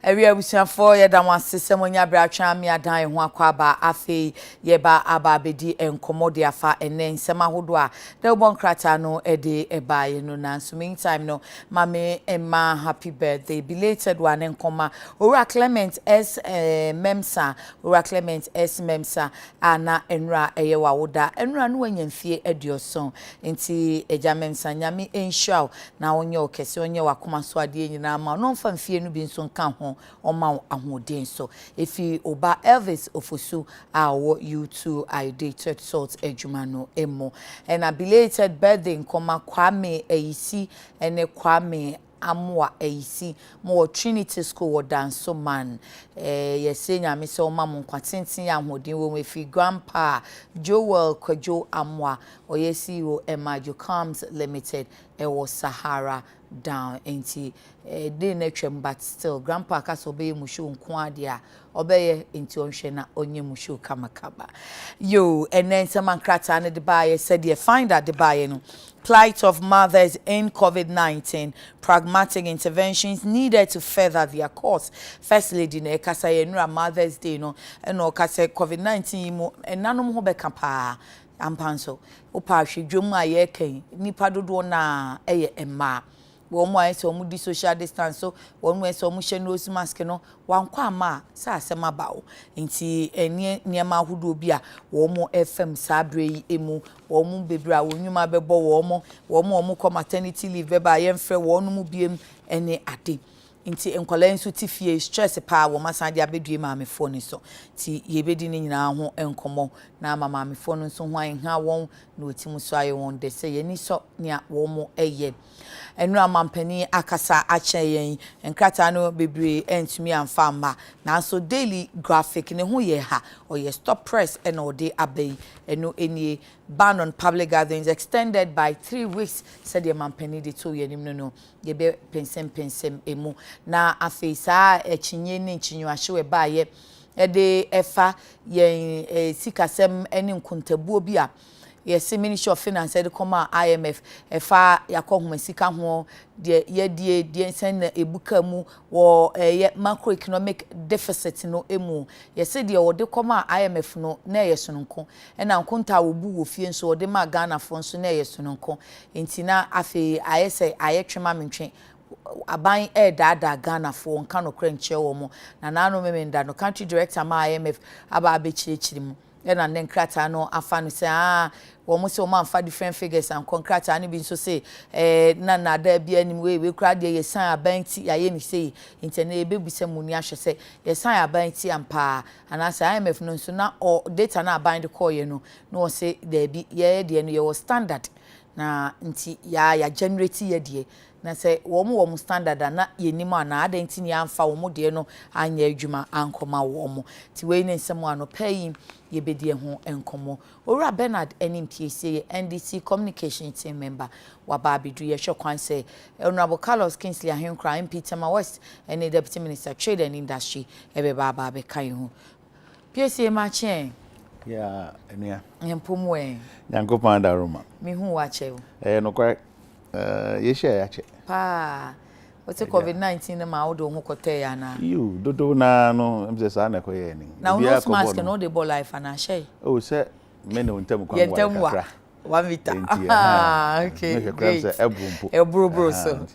Area busuafo ye da wasese monya bratwa me adan ho akwaba afi ye ba ababedi enkomo de afa ene nsema hodo a de bon krata no ede eba ye no na so meantime no mame Emma happy birthday belated one enkoma ora Clement S Memsa ora Clement S Memsa ana enra eye wawoda enra no wanyamfie adioson enti eja Memsa nyame enshaw na onye okese onye wakoma so ade nyina ma no mfa mfie no bi nso nka ho oma ahoden so efi oba Elvis Ofosu awo you2 ideated salt ejuma no emo and a belated birthday nkoma Kwame Eisi ene Kwame amwa eisi mo Trinity School wo danso man yese nyame se o mam kwatenten ya hodin wo mefi grandpa Joel Kwajo amwa oyesi wo Emajo Comes Limited ewo Sahara down enti dey na twem but still grandpa kaso be mushu nko ade a obeye enti onhwe na onye mushu kamakaba yo enen sama nkrata ne de baye said ye find out the baye no plight of mothers in COVID-19, pragmatic interventions needed to further their cause. First Lady ne kasa yenura Mother's Day no eno kasa COVID-19 mo enanum ho beka pa ampanso opa hwe dwom aye kan nipa dodo na eye emma wo mo ayeso mu di social distance so wo mo ayeso mu hye nose mask no wankwa ama sa asema bawo nti enie niema hudo bi a wo mo FM sabre yi emu wo mo bebra wo nwuma bebo wo mo ko maternity leave beba yemfre wo no mu biem ene ade nti enkwala nso tifie stress pa wo masade abedue maame fo so ti yebedi ni nyina ho enkomo na maame fo no nso ho anha won na otimu so aye won de se yeni so nia wo mo eye enu amampani akasa ache yen enkrata no bebre entumi amfa ma na so daily graphic ne ho ye ha or ye stop press and all day abey enu enie ban on public gatherings extended by 3 weeks said the amampani de to yenim no ye be pensem emu na afisa echinye ne nchinyo ahwe ba ye de efa yen sikasem eni nkuntabuo bi a yes Ministry of Finance said come IMF efa yakohuma sika ho de ye send ebuka mu wo macroeconomic deficit no emu yes de wo de come IMF no na yesononko na nkonta wo bu wo fie nso wo de ma Ghana fo nso na yesononko entina afi ayese ayetwema mentwe aban dada Ghana fo nka no krenche wo mo na nanu memenda no country director ma IMF aba abechirechiri mu na nkrata no afanu se wo mo se o man fa different figures and concrete ani bi nso se na da bia ni we kra de yesan abanti aye ni se internet ebebuse mu ni ahwe se yesan abanti ampa anase IMF no nso na o data na aban de call ye no no se da bi ye de no ye wo standard na nti ya generate ye de na se wo mo standard na yenima na adenti ni amfa wo mo de no anya adwuma ankoma wo mo ti we ne nsem ano pay yebedie ho enkomo ora Bernard NMPC NDC communication team member wa babidu ye hwekwan say Honorable Carlos Kingsley Ahenkra MP Tema West and Deputy Minister Trade and Industry ebe baba be kan ho PSA ma chen ya enia empomwe nyankopan da Roma mi hu wa chew no kwa ye share ya che pa what's COVID-19 na ma odo ho kote ya na you dodo na no mse sa na koye ni na no mask no dey ball life na share oh say me no ntem kwa wa 1 meter okay great ebro so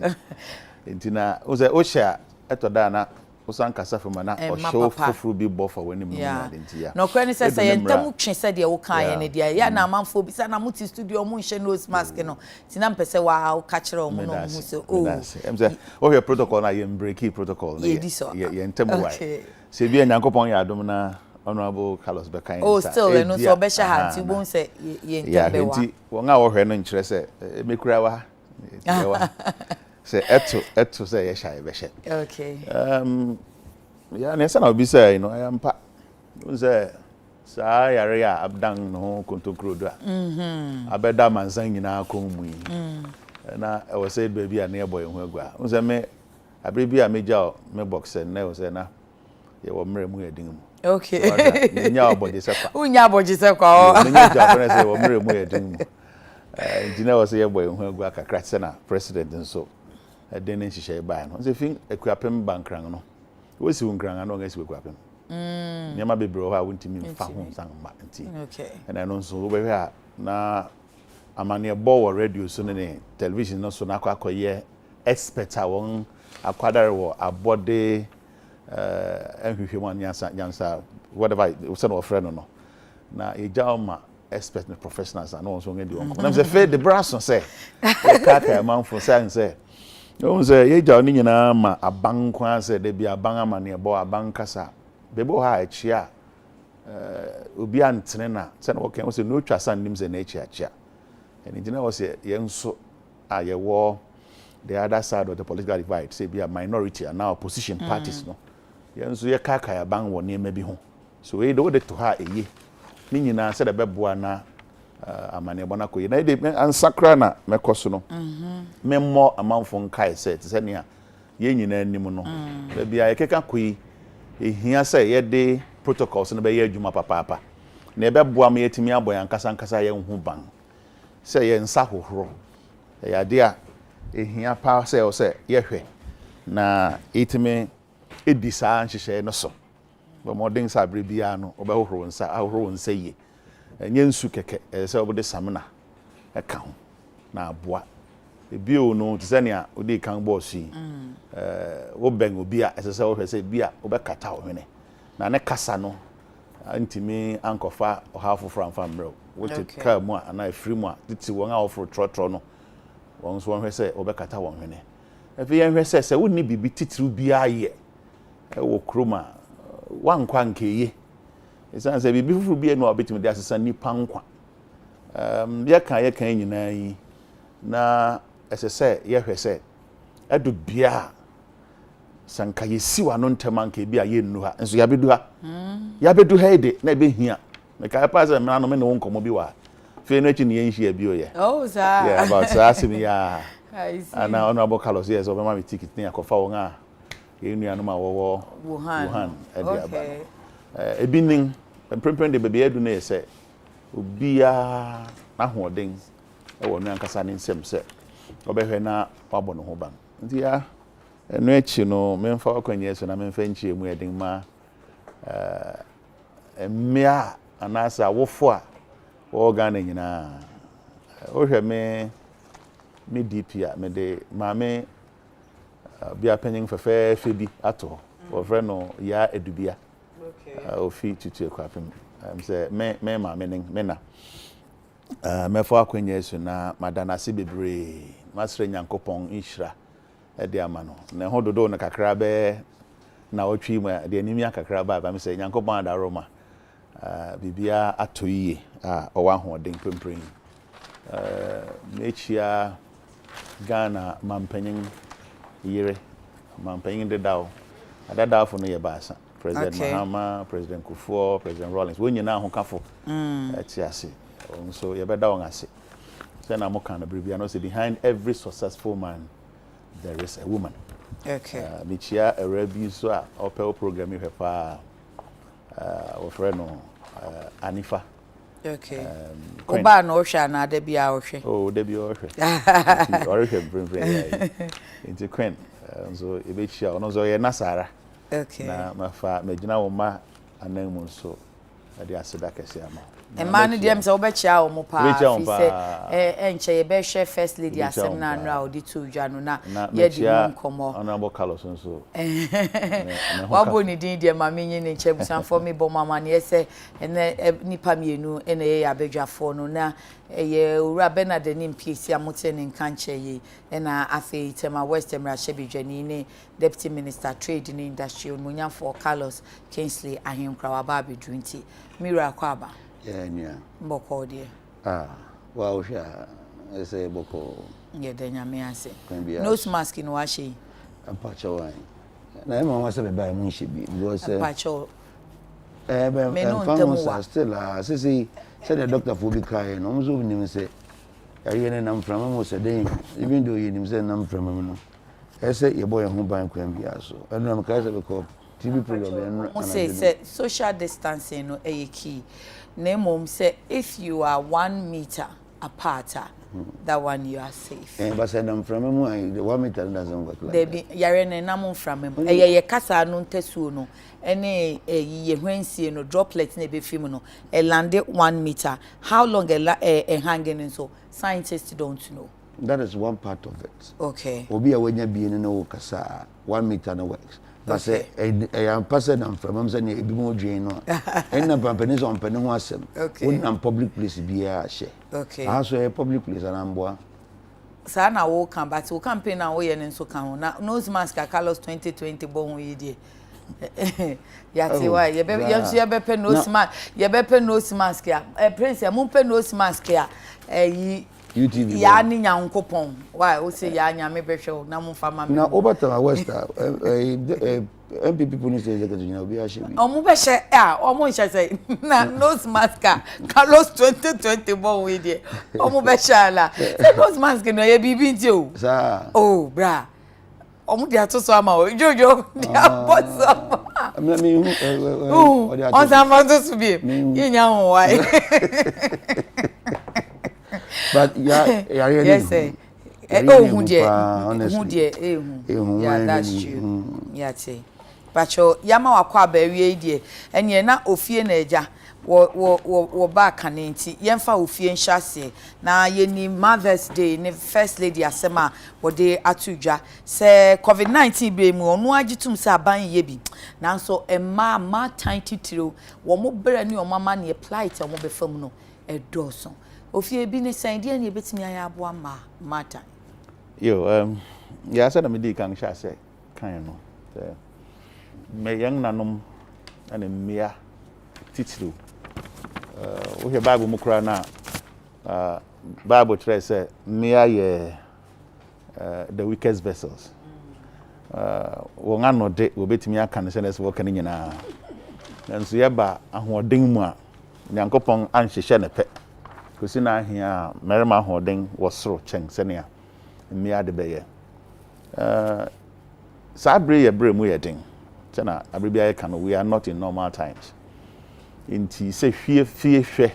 entina o say o share etoda na usan kasa fuma na o show fufuru bi bo for wani mu na dentia no kwani say yentam twe say de wo kan ye ne de ya na manfo bi say na muti studio mu nhye nose mask no tina mpese wa o ka kire o mu no hu so oh emse o your protocol na ye breaki protocol na ye yentam wa se bi nyankopon ya adom na Honorable Carlos Bekan oh still no so be sha ha ti bon say ye yentam be wa ya won a wo hwe no nkire say mekura wa say eto say ye sha be she okay yeah na sana obi say no I am pa say sa yare ya abdan no kontokro do a abeda mansan nyina akomu yi na e was say baby a na boy hu agua say me abrebi a meja me boxer na o say na ye wo mre mu edin mu okay nya oboje sepa unya aboje sekwa o nya ja for say wo mre mu edin mu engineer was say ye boy hu agua kakra say na president nso denen hihye ba no se fin akuapem bankran no we si ungranga no ngesi we kwapem nyama bebre ho a wontimi mfa ho san ma nti and I know so we hwe na amane bo radio so ne television no so na akoye expert a won akwadare wo abode enhwehwem anyansa whatever we say no friend no na ejawma expert and professionals and also ngedi won na say fe the brass say kaka man for say no say ye jaw ni nyina ma aban kwa say de bia aban amane bo aban kasa bebo ha achia obi antene na say no okay say no twasa nim say na achia and injina was ye nso a ye wo the other side of the political divide say be a minority and now opposition parties no ye nso ye kaka ya ban wo ne ma bi ho so we do to ha eye ni nyina say the beboa na amane bona koyi na de ansakra na mekoso no memmo amanfo nkai say te say ne ye nyina anim no da bia ye keka koyi ehia say ye de protocols no be ye adwuma papa na e beboa ma yetimi aboyan nkasa ye hu ban say ye nsa hohoro ya de a ehia pa say o say ye hwe na etimi edisa nhihye no so bo modern sabre bia no obehohoro nsa ahohoro nsa ye enye nsu keke say obode samna eka ho na aboa ebio no tizania odi kan boss yi wo ben obi a say wo hwe say bia obekata wo hwene na ne kasa no antimi ankofa ohafo framfam bro what it ka mu ana afiri mu a titi won a ofro trotro no won so hwe say obekata wo hwene efi yen hwe say wonni bibi titiru bia ye wo kroma wankwa nkeye esan say bibi fufuru bia no obetimi de asesa nipa nkwa ye kan nyina yi na say ye hwe say edu bia sanka yesi wa no ntemanka bia ye nnu ha enso yabedu ha yabedu ha ide na be hia me ka pa say me no me ne won komo bi wa fe no echi ne yen hia bi o ye oh sir yeah about asimi ya I see and honorable Carlos yes o be ma me ticket ni akofa won a ye nua no ma wo Wuhan okay ebinin prempren de bebe edu na say obia na hoden e wo nua nkasa ne nsem say obehwe na wabo no ho ban nti ya eno echi no memfa akwanye so na memfa nchie mu edin ma mmea anasa wofo a organ nyina o hwe me DP a me de maame bia panyin fefe bi ato o frɛ no ya edubia okay o fi tutu ekwapem say me maame nen me na mefo akwanye so na madana se bebre masre nyankopɔn inhira edi amano na ho dodo na kakra be na otwi mu de animia kakra ba me say nyankopɔn adaroma bibia atoyie owa hoden pempren mechia Ghana mampanyin yire mampanyin de dawo adada fo no ye baasa President Mahama, President Kufuor, President Rawlings when you na ho kafo etiase so ye beda won ase say na mo kan na bibia no say behind every successful man there is a woman. Okay. Michia a rebi so a opel program pa our friend no Anifa. Okay. Oba no hwa na da bia ohwe. Oh, da bia ohwe. Ohwe brin. Into Queen. So e be chia ono so ye Nasara. Okay. Na mafa magina wo ma anamu so ade aseda kese ama. Emma no dem say obechia wo mo pa fi say enche ye be hwe first lady asem na nra odi to dwa no na ye di nkomo honorable Carlos so wabo ni din de ma menye ne nche busan for me bo mama ne say ene nipa mienu ene ye abedwafo no na ye ura Bernard ni mpiesi amote ne nkanche ye na afi tema West Emra Shebidwani ne deputy minister trade and industry onmunya for Carlos Kingsley ahenkra wa ba bedunti mira kwaba yeah nya mboko de wa o sha ese boko ye de nyame ase nose mask no wa she apacho wan na e mama se be ba mu she bi because apacho famous still sisi said the doctor for be crying no so nim say ayene nam from mo se den even though you nim say nam from no ese ye boy ho ban kwan bia so eno am ka say be ko TV program no say social distancing no key na mom say if you are 1 meter apart, that one you are safe. But said I'm from the 1 meter doesn't work like that. Yare ne namu from him. Ye kasa no ntesu no. Ene ye hwensie no droplet na be film no. E landed 1 meter. How long a hanging so? Scientists don't know. That is one part of it. Okay. Obi a wenya bi no kasa 1 meter no works. But say I am person am from am say e bi mo dwen no. En na pampani so pampani ho asem. Won am public place bi a share. Okay. Also a public place and amboa. Sa na wo kan but wo campaign na wo ye nso kan ho na nose mask a Carlos 2020 bon yi die. Ya ti wa ye be pe nose mask ye be pe nose mask ya prince ya mun pe nose mask ya yi UTV ya ni nyankopon why o say ya nya me behwe na mun fa ma me na obata west MPP police executive you know be a shebi omo behwe omo nhye say na nose mask Carlos 2020 bon we die omo behwe ala say nose mask no ye bibi nti o sa oh bra omo dia to so ama o jojo dia boso me on sa ma to su bi nya ho why but really yes sir who yeah that's true yeah see but yama wakwa ba wie die ene na ofie na eja wo ba kanenti yemfa ofie nhase na yeni Mother's Day ne first lady asema wo de atudwa se covid-19 be mu onu agitum se aban ye bi nanso ma tan titiro wo mo bere ne o mama ne plight wo be fam no edoso ofie bi ne san dia ne betimi aya abo ma mata yo ya sa na me di kan sha se kan no me yang nanom ane mmea titiro we hear Bible mukra na Bible try say mmea ye the weakest vessels won anode we betimi aka ne se na se wo kan nyina nanso ye ba ahoden mu a nyankopon anhyehyɛ ne pɛ kosi na ahia merema ahoden wo soro chen senia mmea de beye sabre ye bre mu ye den tena abribia ye kan we are not in normal times inti se hwe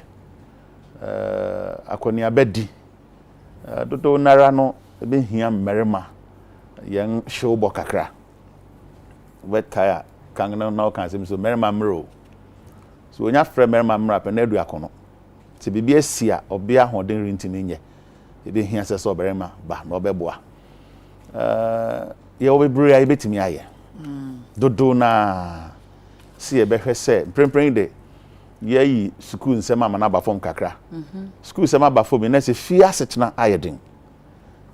akoni abedi dodo nara no ebe hia merema yen showbo kakra wet kaya kan na kan se so merema mro so onya frɛ merema mra pe na adu akono ti bibia sia obia hoden rinti nye ebe hia se so merema ba na obeboa ye obebre ya betimi aye dodo na si ebe hwɛ se prempren de yeyi school nsema ma na ba fom kakra school sema ba fom na se fie asetena ayedin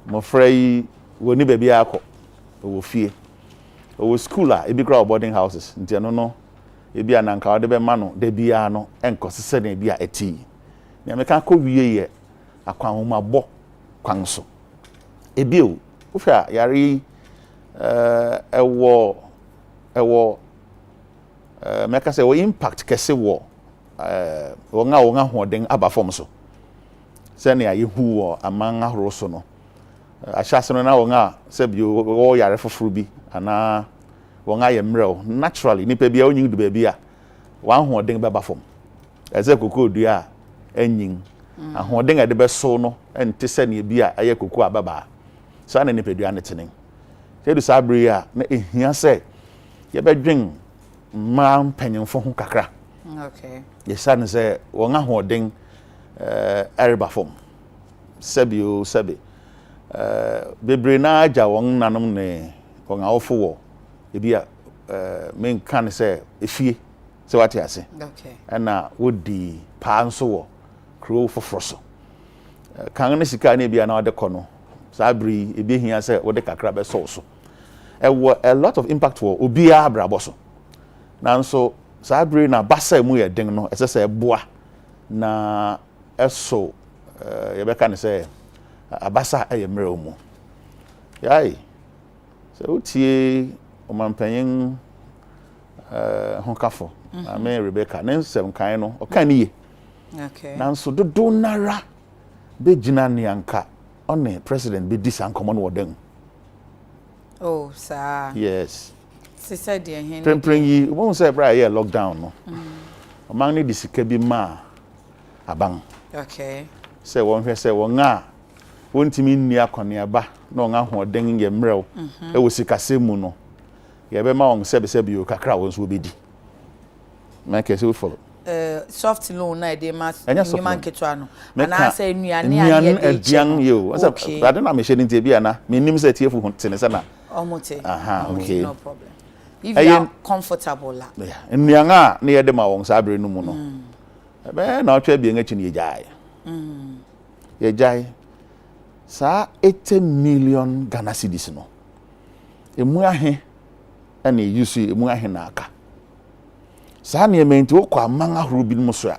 mo frɛ woni ba bia akɔ wo fie wo school a ebi kra boarding houses nti no ebi ananka wode be ma no de bia no enkosese na bia eti na me ka kɔ wie ye akwan homa bɔ kwan so ebi o hwɛ yare ewo meka sɛ wo impact kese wo wonga hoden aba fom so sɛne a yehu wo amanga horo so no ahyase no na wonga sɛ bi wo yare foforo bi ana wonga ye mrɛw naturally nipa bia onyin du ba bia wan hoden bɛba fom ɛsɛ kokodua anyin ahoden a de bɛso no ɛnte sɛ ne bia ɛyɛ koko ababa sa na nipa dua ne tenen sɛ du sabre a na ehia sɛ ye bɛdwen ma mpanyimfo ho kakra okay yesa ne sɛ wonga hoden ɛreba fom sɛbio sɛbe bebre na agya won nanom ne wonga ofo wo ebia men kan sɛ efie sɛ wate ase okay ɛna wodi pa nso wo kro foforo so kan ne sika na ebia na wode kɔ no sabri ebi hia sɛ wode kakra bɛ so ɛwɔ a lot of impact wo obia abrabɔ so nanso sabri na basa mu ye den no ɛsɛ sɛ boa na ɛso yɛbɛka ne sɛ abasa ɛyɛ mmerɛ mu yai sɛ utie ɔmampanyin honkafo ame Rebecca ne nsɛm kan no ɔka ne ye okay nanso dodo nara bɛgyina ne anka ɔne president bɛdi sa nkɔmmɔ no wɔdan oh sir yes sister de hen prempren yi won say bra ye lockdown no o man ne disika bi ma abang okay say won hwe say won a wontimi nni akoneaba na on ahoden ye mrew e wo sikasemu no ye be ma on sebe o kakra won so obedi make say we follow soft loan na dey mas nyima nketo ano ana say nuane aduan yo ade na me hye bia na me nim say tiefu tene say na omote okay no problem if you are comfortable la nnuanga na ye de ma won sa abre no mu no be na otwa bia ngachi ne ye jai sa 80 million Ghana cedis no emu ahe na yusu emu ahe na aka sa ne menti wo kwa man ahoro bi mu so a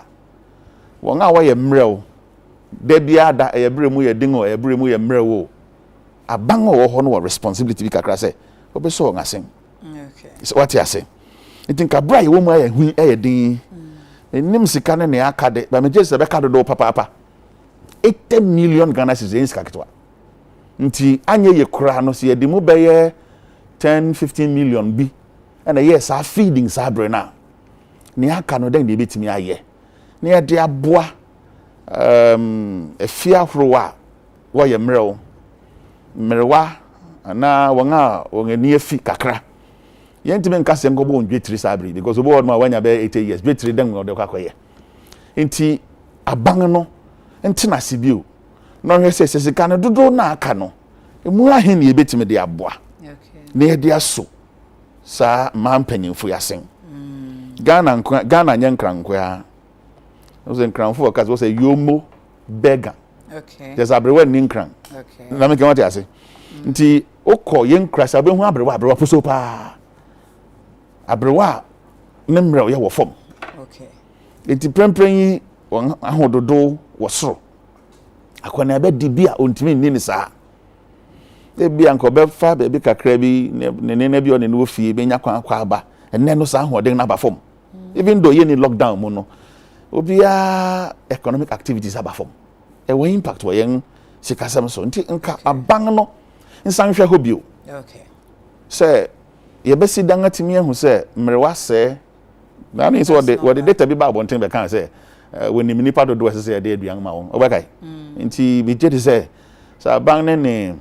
won a wo ye mrew da bia da ye bremu ye dingo ye bremu ye mrew aban wo ho no wo responsibility bi kakra se obeso ngasen so what you say I think abra ye wo mu aye hu aye din enim sika ne aka de ba me je se be ka do papa 80 million Ghana cedis kaketwa nti anye ye kura no se ye di mu be ye 10-15 million bi and yes are feeding sabre na ni aka no den de betimi aye na ye de aboa efia horowa wo ye mrewa ana wonga wongani afi kakra yentime nkase ngobo ondwetiri sabre because obo won ma wanya be 80 years betiri den no de kwakoye nti aban no ntina sibio no hwe se sika no dodo na aka no emu ahe ne betimi de aboa na ye de aso sa mampanyimfo yasen Ghana nyankranko ya ozen kranfo okazi wo say yomo beggar there's abrewa ninkran na me kemati ase nti okọ yenkrasa be hu abrewa poso pa abrewa ne mre ye wo fom nti prempren yi won ahododo wo soro akwana be dibia ontimi nni ni sa e bia nko be fa be kakra bi ne bi one no fie be nya kwa aba enne no sa ahoden na ba fom even though ye ni lockdown mo no obia economic activities aba fom e wo impact wo yen sikasam so nti nka aban no nsan hwe hobio say ye be si dan atimi ehu say mrewa se na ni so what the data bi ba bonten be kan say when ni nipa do say dey aduan ma won obakai nti bi je say sa aban ne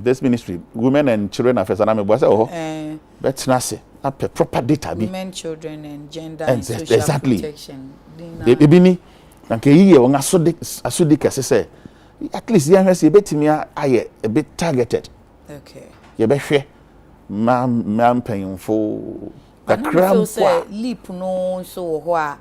this ministry women and children affairs na me bo say bet na say a proper data bi women, children and gender and social exactly protection ebini na ke yiye won asodi kese say at least yan hwese betimi aye a bit targeted ye be hwe ma mpanyimfo kakra say leap no so ho a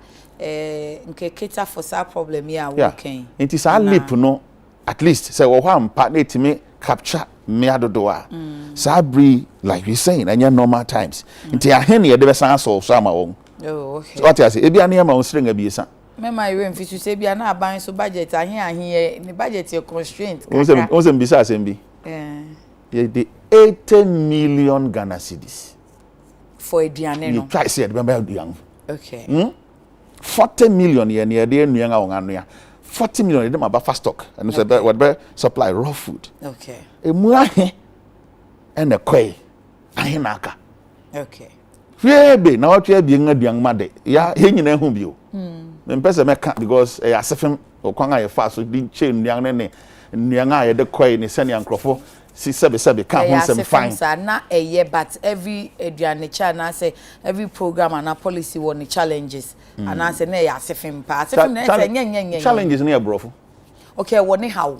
nke cater for sa problem ya working nti sa leap no at least say wo ho ampa na etimi capture me adodo a sabri like we saying anya normal times nti ahen ye de be san so ama won okay what you say e bia na ma won srenga bi esa me my we mfisu say bia na aban so budget ahen ye ni budget ye constraint on se mbisa asem bi ye de 80 million Ghana cedis for eduane no try say be aduan okay 40 million ye na de anuan a won anoa 40 million de ma ba fast stock and so what be supply raw food okay emu ahe ene kwai ahe na aka okay hwebe na watwa bi ngaduan ma de ya he nyina hu bio me pese meka because ya sefem okwan aye fa so di chain nuan ne nuan aye de kwai ne sene ankrofo si sebe ka ho sem fine na but every eduane cha na say every program and a policy won challenges and I say na ya sefem pa sefem na say nyen challenges na brofo okay woni how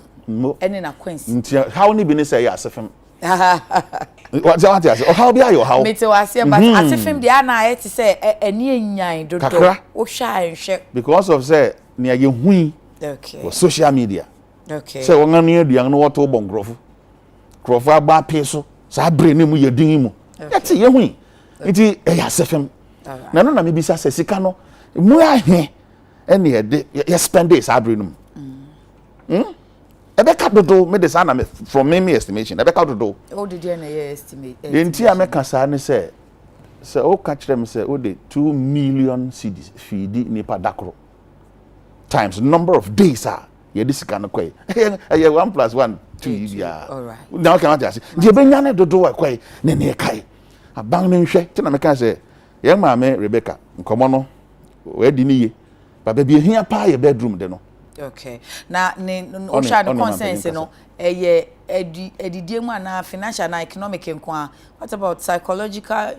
any na quincy nti how ni bi ne say ya sefem what you say how be ayo how me te was but asefem dia na aye ti say eni enyan dodo o hwa enhwe because of say ne ye hui okay social media okay say won anu aduan no woto bongrofo krofo agba peso sa bre ne mu ye din mu yati ye hui nti ya sefem na no na me bisa se sika no mu ahe ene ye de ye spend this abre no Ebeka dodo me de sana from me estimation ebeka dodo o did you na estimate enti ameka sa ne say o ka kire me say o de 2 million cedis feed nipa dakro times number of days ye de sika no kwai 1+1 2 ya now can I say je benya ne dodo wa kwai ne kai aban ne nhwe ti na meka say ye ma me Rebecca nkomo no we di niye ba ba bi ehia pa ye bedroom de no Okay. Na osha the consensus no edidie mu na financial na economic nkwa. What about psychological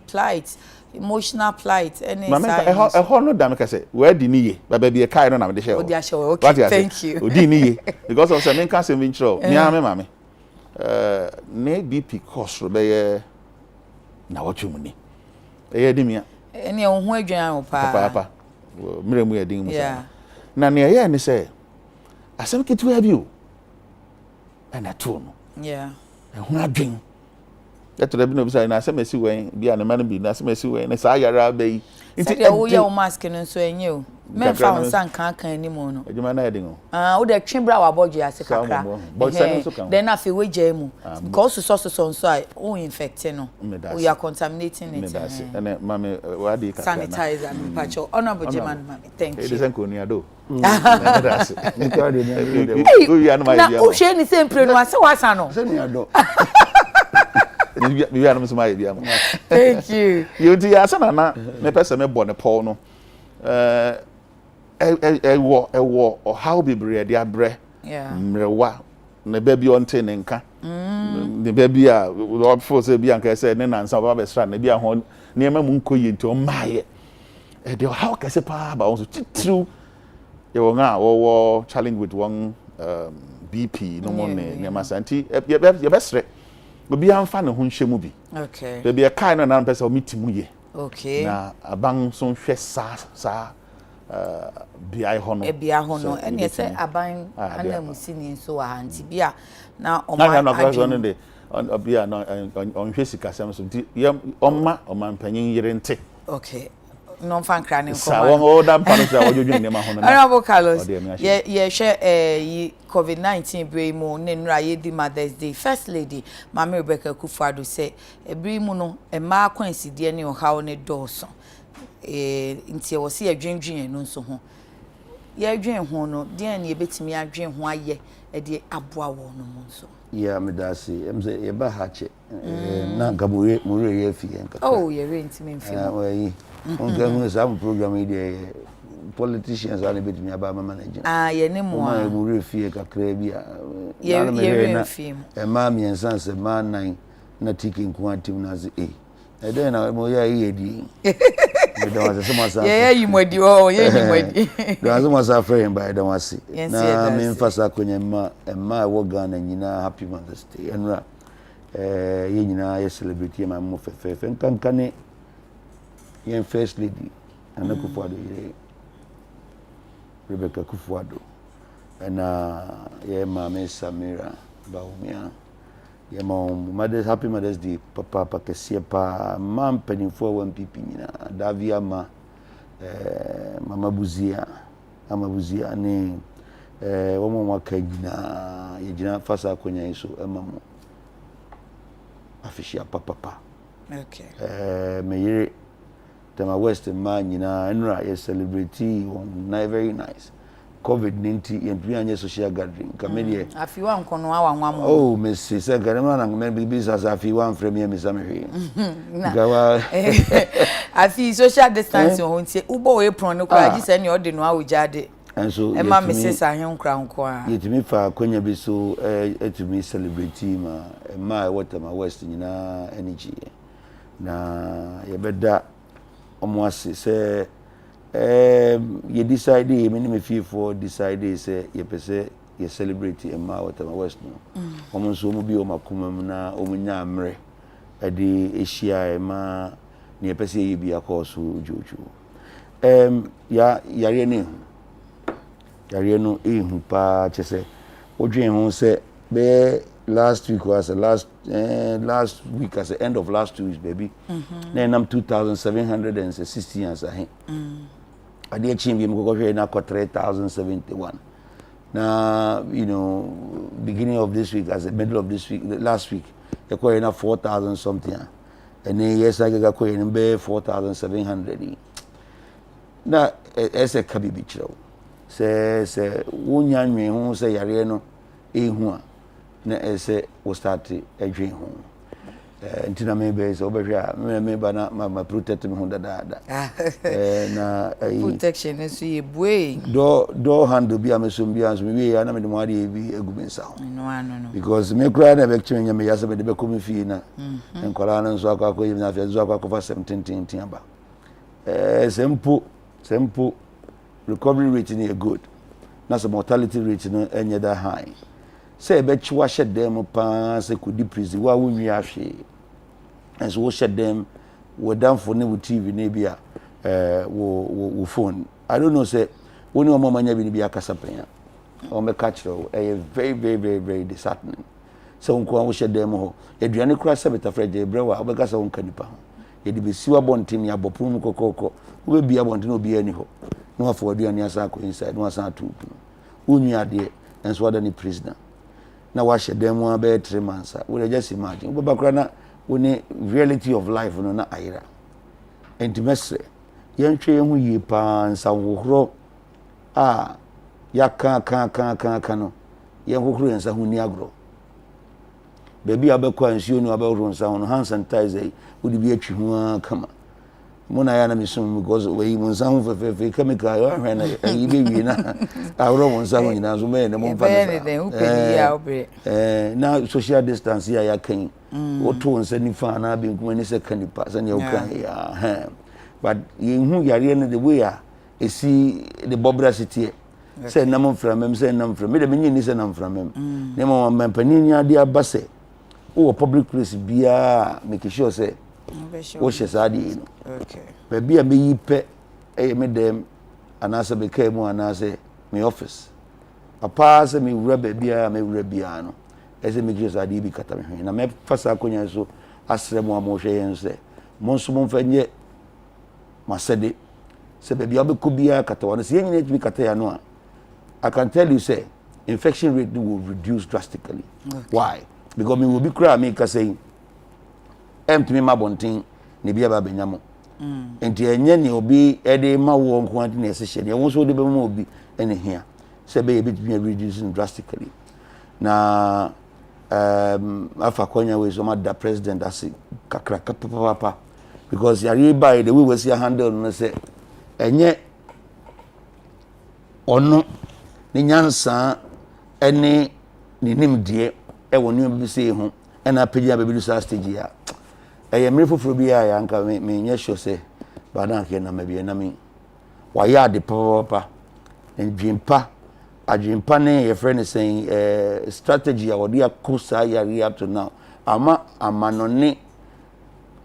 plight, emotional plight, any side? No damn say where di niye ba be e kai no na me de share. Okay, thank you. Odi niye because of say me kan say me ntro. Me a me mame. Ne BP cost be ye na watchum ni. E di me. Ene ho adwan o pa. Papa. Mire mu ye din mu sa. Na ne ye ni say asem kitu ya bi o. Ana to no. Yeah. E ho adwen. Eto da bi no bi say na asem esi wen bi an man bi na asem esi wen na sa yara ba yi. Nti e wo ye o mask no so enye o. Men fa on san kan ni mo no. Ejuma na yedin o. Wo de twinbra wa boje ase kakra. But say no so kan. Then afi we jam mu. Because so I o infect no. We are contaminating it. And mama wa dey kakra. Sanitizer no pacho. Honorable German mama. Thank you. E dey sen ko ni ado. That's Go you an my na o hwe ni sempre no ase wasa no. Say ni ado. Me am so my bia. Thank you. You ti asa na me pese me bo ne Paul no. Ewo or how be bre dia bre. Yeah. Mrewa na baby onte ne nka. The baby a Lord force be anka say ne nansa ba be sra na bia ho ne ma mu nkoye nti o maaye. De how ka se pa ba so titru ye wo nga wo challenge with one BP no mo ne masanti ye be sre obi amfa ne ho nhwemu bi. Okay. Baby a kai no na pese o mitimu ye. Okay. Na abang so hwe sa biai hono. Bia hono ene se aban ana musini so wa hanti bia na o ma na first one dey on bia no on hwe sikasem so oma mpanyin yire nte. Okay. No fan kra ne nko. Sa won o da mpa no sa wodwodwo ne ma hono. Honorable Carlos. Ye hwe COVID-19 bre mu ne nra ye di Mother's Day. First lady Mama Rebecca Kufuado say ebri mu no e ma kwansidie ne o hawo ne doso. Nti wo se adwendwen no nso ho ye adwen ho no de na ye betimi adwen ho aye e de aboa wo no mo nso yeah me da se em se ye ba ha che na gabore mo re ye fi en kaka oh ye re ntimi mfi mo yi on ga hu sa program yi de politicians are betimi aba mama na gina ye ne mo a mo re fi kakra bi a ye re fi e ma mi ensan se ma nan na tikin ku atim na ze then na mo ya yi di yeah you modi oh yeah you modi do masa friend by dem wasi na me mfasa konya ma wo Ghana nyina happy Mother's Day enra ye nyina ye celebrate ma mo fefe nkankane ye first lady ana Kufuado ye Rebecca Kufuado na ye mama Samira Baumia ye mother's happy Mother's Day papa kese pa mam penifo wan pipi nyina davia ma mama buzia ne wo mo kagina ye gina fasa konya iso emamo afishia papa okay me yire tema west man nyina enra ye celebrate on very nice COVID-19 and anye social gathering kamedie afiwa nkono awa nwamo oh messi se garema na ngmen bibi sa afiwa mfrem ye mesamehwe gawa afi social distancing ho ntie ubo we pron no kwa gise ne ode no awujade enso e ma messi ahwen kra nko a yetimi fa konya bi so etumi celebrate ma water west nyina energy na yebeda omwase se you decide me for decide say you pese you celebrate Emma Water West no omo so mo bi o makoma mu na omunya amre e de ehia Emma ne pese ye bi akoso jojo yare no ehu pa chese odwen ho se be last week was the last week as the end of last 2 weeks baby then I'm 2760 as I Adekye chimbi mko na 3071 na you know beginning of this week as the middle of this week last week yako na 4000 something and then yes I ga ko yin be 4700 na ese kabibi chiro se wonya nwe ho se yare no ehu a na ese wo start adwen ho Ntina maybe so obehwa me ba na ma protect me ho dada na protection is ye boy do handle bi amesum bi anso me ya na me de mo ade bi agumensa ho no because me kura na be kyenye me yasa be de be komi fi na enkola na nso akwa yim na afia nso akwa 17 aba simple recovery rate ni good na so mortality rate no enye da high say be chiwa shed dem pa se kudi prison wa wonwi ahwe and so shed them we down for ne TV ne bia wo phone I don't know say woni o mama nya bi ne bia kasa panya o me catch very disheartening so nko an wo shed them ho aduane kura se beta freje brewa o be kasa won kanipa ho ye de be siwa bontin ya bopum kokoko wo be bia bontin obi ani ho no afọ aduane asa ko inside no asa atu wonwi ade and so other prisoner na wa shed them one be 3 months we just imagine wo ba kura na woni reality of life no na ayira intimacy yentwe hu yi pa nsanwohoro ya kan no yenhohoro yensa hu ni agro baby abekwa nsuo no abehoro nsa hu no hand sanitizer wodi bi atwi hu kama mona ya na misum because we mu nsa hu fefe chemical yo hwe na yi be wi na awro mu nsa hu nyina so me ne mo mfa na social distance ya kan oto nsa ni fa na be nkuma ni se kanipa se ne ukan ya but hu yare ne the way esi the bobra city se nam framem se nam framem de menyi ni se nam framem ne mo mampani ade abase o public place bia make sure say o she sadi okay be bia me yipe me dem anase be kai mu anase me office papa se me wura be bia me wura bia no ese me sure sadi bi kata me na me fasa akonya so asre mu amohwe yen se monso mo mfanye masede se be bia obeko bia kata wona se yen bi kata ya no a I can tell you say infection rate will reduce drastically. Okay. Why? Because me will be cry me ka say empty me mabontin ne bia ba benyamo enti enye ne obi ede ma wo nko ante na ese hye ne won so de be ma obi ene hia se be bit be reducing drastically na afa konya we so ma da president as kakra papa because yari by the way we see handle no say enye ono ni nyansa ene ni nimdie e woni bi se hu ena pagya be bi so stage ya eye mmiri foforo bi ya nka me nye sure say ba na ke na mabie na mi wa ya de papa ndwimpa adwimpa ne ye friend saying strategy ya wodi akosa ya up to now ama amanone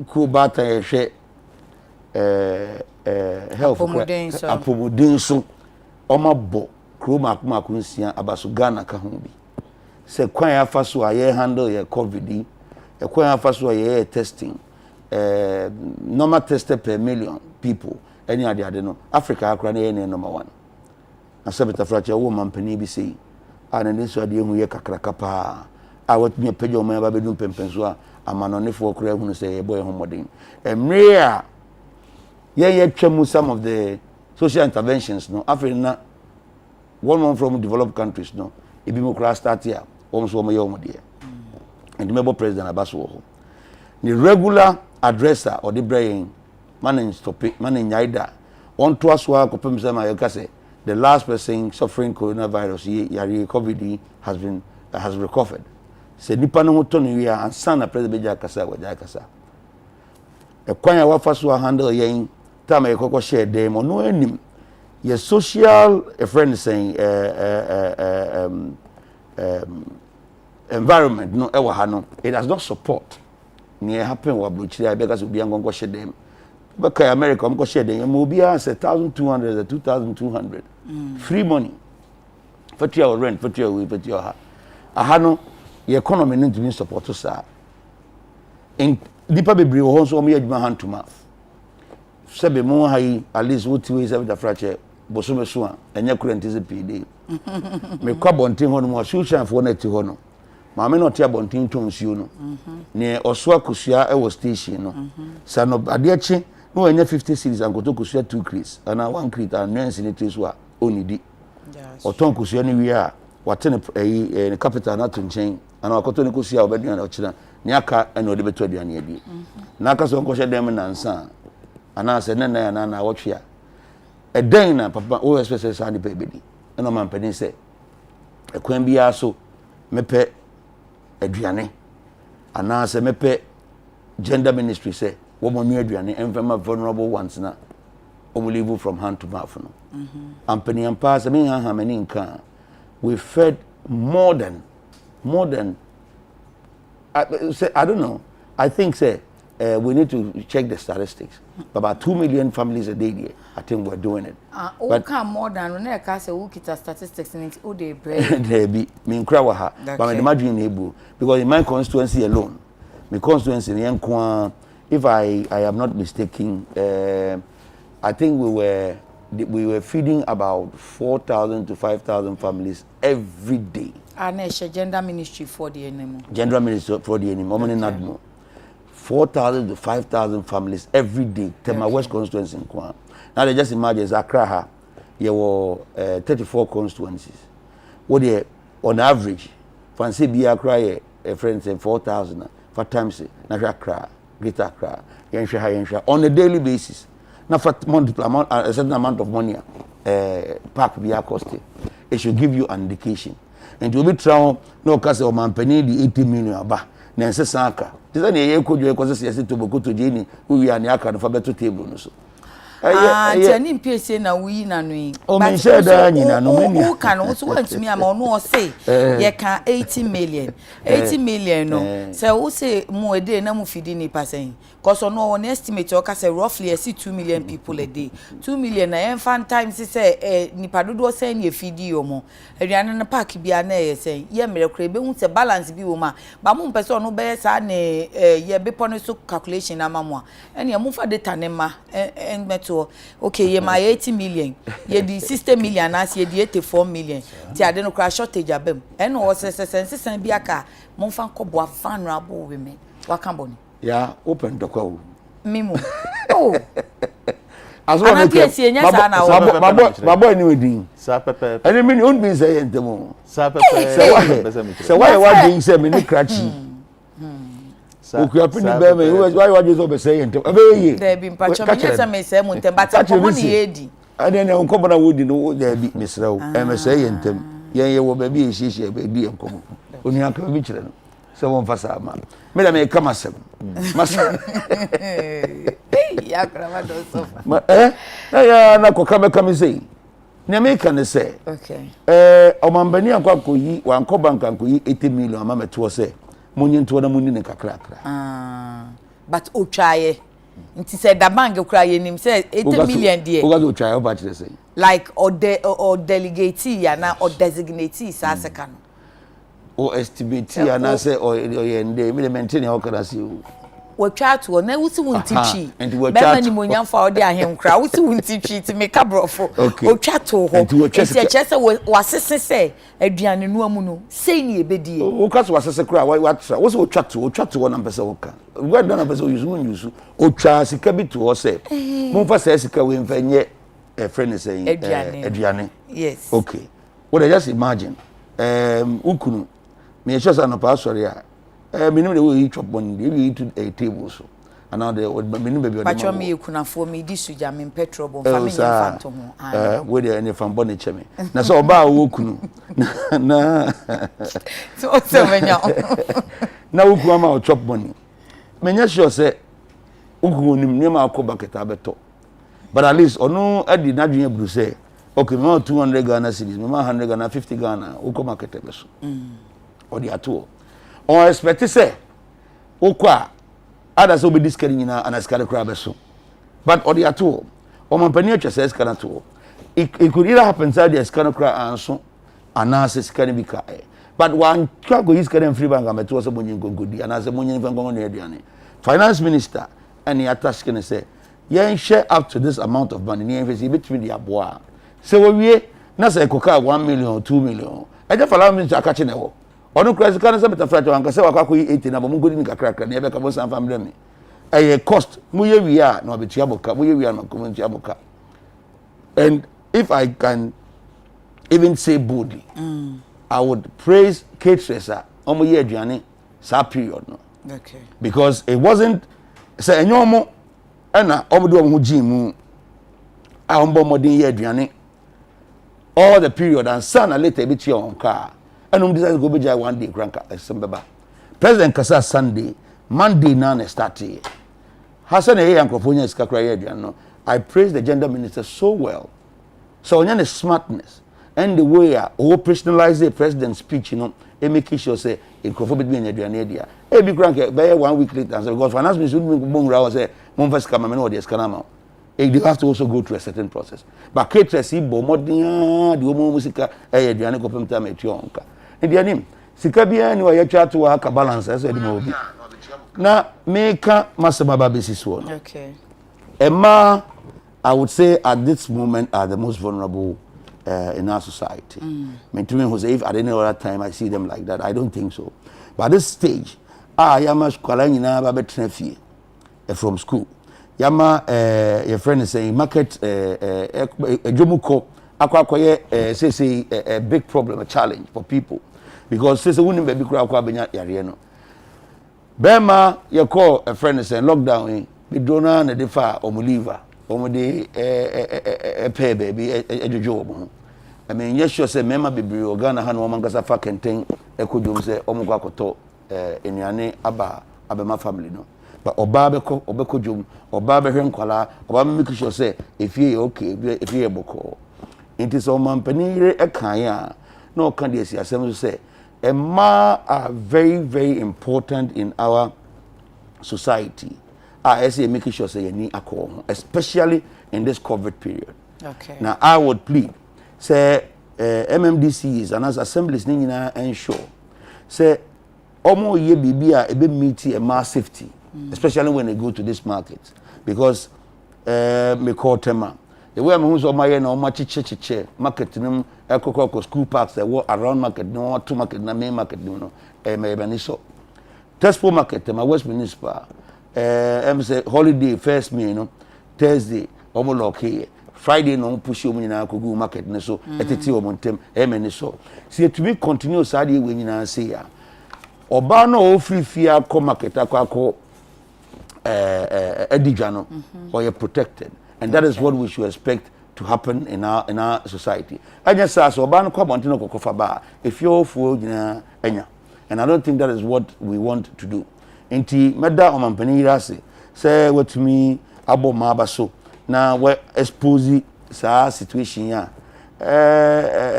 ku bata ye hwe health apomodin so omabo kroma akoma kunsia abaso Ghana ka ho bi se kwan afa so aye handle ye covid kwan afa so aye testing normal tested per million people any ade no Africa akra na ye number 1 asabeta fracha wo mampani bi sei ana ne so ade hu ye kakraka pa a watumi pagya o man ba bedum pempenso a amanonefo okra hu no se ye boy homodin emre a ye twam some of the social interventions no Africa one from developed countries no ebi mo kra start here almost wo ye omode and member president abaso ho ni regular addresser or the brain man stop it man nyaida on to aso akopem say ma you say the last person suffering coronavirus yari covid has recovered se nipa no to no wi ansa na president beja kasa waja kasa e kwan ya wafa so handle yen time e kokko share dem no anim your social a friend saying environment no ewa ha no it does not support ni happen wa blochiri because obi angongo share dem baka America am go share dem mo obi an 1200 2200 free money for your rent for your for your ha aha no the economy need to be support to sa in dipa bebre wo so mo yaduma hand to mouth sebe mo hai at least what ways have the fracture bosome so a enye kurantise pd me kwa bontin ho no mo social for na ti ho no ma me no te bontin tonsuo no ne oso akusua e wo station no sa no Adekye no enye 50 cities ankoto kusua 2 crates ana 1 crate and nense ni treso a onidi oton kusua ni wi a watene capital na to nchen ana akoto ni kusua obedua na ochira aka eno de beto aduane adi na aka so nkɔhye dem na nsa ana se na na wɔtwe a ɛdan na papa o especially sa de bedi eno man pani se ekwan bia so mepe aduane ana se mepe gender ministry se wo mo nu aduane emfema vulnerable ones na o mo live from hand to mouth no ampani ampa se me ha mani nka we fed more than I don't know. I think say we need to check the statistics. About 2 million families a day there. I think we're doing it. But more than when I can say who kita statistics in it, they break. There be me nkra ha. But I imagine able because in my constituency alone, my constituency if I am not mistaken, I think we were feeding about 4,000 to 5,000 families every day. And gender ministry for the enemy. Gender ministry for the enemy. Okay. Not more. 4,000 to 5,000 families every day. Tema West constituency in Kwan. Now they just imagine Accra, there were 34 constituencies. What they on average, fancy be Accra, a friend say 4,000 for times. Now Accra, Greater Accra, Yensha on a daily basis. Now for a certain amount of money, park be cost. It should give you an indication. And to be true, no case of man penny the 80 million aba. Nense sanka. Tisa ne ye kodwo ekoze siyasi to boko to jeni we are ne aka no fa beto table no so. Tani mpese na wi na no. O men share da nyina no meni. Who can so want me am no say ye can 80 million. 80 million no. Say who say mo e dey na mo fidi ni pasen. Cause no one estimate o ka say roughly 2 million people a day. 2 million na enfant times say nipa dodo say na fidi yo mo. Aduane na park bia na ye say ye mere kra be hu say balance bi wo ma. Ba mo mpese no be sa na ye be pon so calculation na ma mo. Ene mo fa data ne ma okay ye my 80 million ye di 60 million as ye di 84 million ti ade no crash shortage abem e no sense bi aka mo fa nkobo vulnerable women waka boni ya open to call mimo oh as one my boy ni wedin sa pepe and me on be say entemo sa pepe so why din say me ni crachi Okuapini be me why you so be say ntem abeye there be mpacho me say me say mu ntem but komo ni edi ade na nkomo na wodi no there be mesrew me say ntem ye wo ba bi ehihie be di nkomo oni aka bi kire no se won fasa ma me da me kama sem masa ya krava do so ya na kokame kame sei na me kan say okay omambani akwakoyi wan ko bank ankoyi 80 million ama meto say monye nto na munni ne kakra but otwaye nti say da bank kura ye nim say 80 million there o ga otwaye o ba kire say like or delegate ya na or designate sa seka no o estimate ya na say o ye nde me maintain ya o kada si o watwa to na wusi wuntichi be mani monyan fa o de ahem kura wusi wuntichi ti make abrofo otwa to ho enti chese wasese say aduane no amu no sei ni ebedie o kaso wasese kura watra wusi otwa to na pese woka we don na pese yusu otwa sika bi to ho say mo fa say sika we mfa nye friend say aduane yes okay what I just imagine ukunu me sure say no pa sorry a minimum the way you chop money, you eat to a table so. And now the minimum baby. But you me kuna for me this suja me petrol bon family phantom ho. Where the any from bonnet cheme. Na so ba wo kunu. Na. So menya. Na wo ku ama chop money. Menya sure say ukunu nim nema akoba keta beto. But at least onu adi na dwen bru say okay me 200 Ghana cedis, me 100 Ghana 50 Ghana ukoma keta beso. Odi atuo. On expect say okwa others will be discussing nyina anaskare kra beso but odi ato o mampani atwa say skana to it could either happen say the skana kra anso anase skana bi ka but one kwa go iskana free bank ameto so monyin gogodi anase monyin fangongo na aduane finance minister and he attached can say yen share up to this amount of money yen face between the aboa say we wie na say koka 1 million 2 million e just allow me to akache na wo onu crazy kan say betafra wanka say wakwa 80 na bo mungodi ni kakra na ebe ka bo san family me cost mu ye wi a na obetua boka mu ye wi a na community aboka and if I can even say boldly I would praise caterers omo ye aduane sa period no Okay. Because it wasn't say enyomo na omodo omo gym a ombo modern ye aduane all the period and son later bit your car and decide go be one day cranka esembeba president kasa Sunday Monday na started Hassan e yankofonya iskakra ye aduane no I praise the gender minister so well so onye the smartness and the way operationalize the president's speech e make sure say incrophobia be in aduane dia e bi cranka be 1 week later because finance minister bon ra say mon first come me no dey scanner they have to also go through a certain process. But caterers si bo modern the omo musika e aduane ko pemta ma etionka. E dia nim sika bia ni wa ya twa to aka balance as e di mo bi. Na meka masaba ba basis one. Okay. Emma I would say at this moment are the most vulnerable in our society. Mentally who say if at any other time I see them like that, I don't think so. But at this stage, yama skwala nyina ba betena fie from school. Yama your friend is saying market ejomuko akwakoye say a big problem, a challenge for people because say wouldn't be kura akwa benya yare no bema you call a friend is saying lockdown be dona na defa omuliva omudi pay baby ejojo omo I mean yes sure say mema bebre ogana ha no mangasa fa kenten ekodum say omugwa akoto enuane abema family no but oba obeko jom oba be hwenkwala oba make sure say efie okay efie boko inti so mampanire ekan ya no kan dey see asem say emma are very very important in our society I say make sure say any alcohol especially in this COVID period. Okay. Now I would plead say MMDCs and as assemblies ni nyina ensure say omo ye bibia ebe meet a mass safety especially when they go to this market because me call tema the way me so my na omo chiche market nim ekokoko school parks that were around market no to market na main market no me be ni so Tespo market tema West Municipal say holiday first me Thursday omo lock here Friday no push you nyina kogu market ne so etete omo ntem ni so see to be continue sadi we nyina say ya oba no ofrifia ko market akọ edijano or you're protected and that is what we should expect to happen in our society anya sa so oba no ko bontino kokofa ba if you ofu nyina enya and I don't think that is what we want to do enti meda omampani irase say wetumi abo ma baso na we expose sa situation ya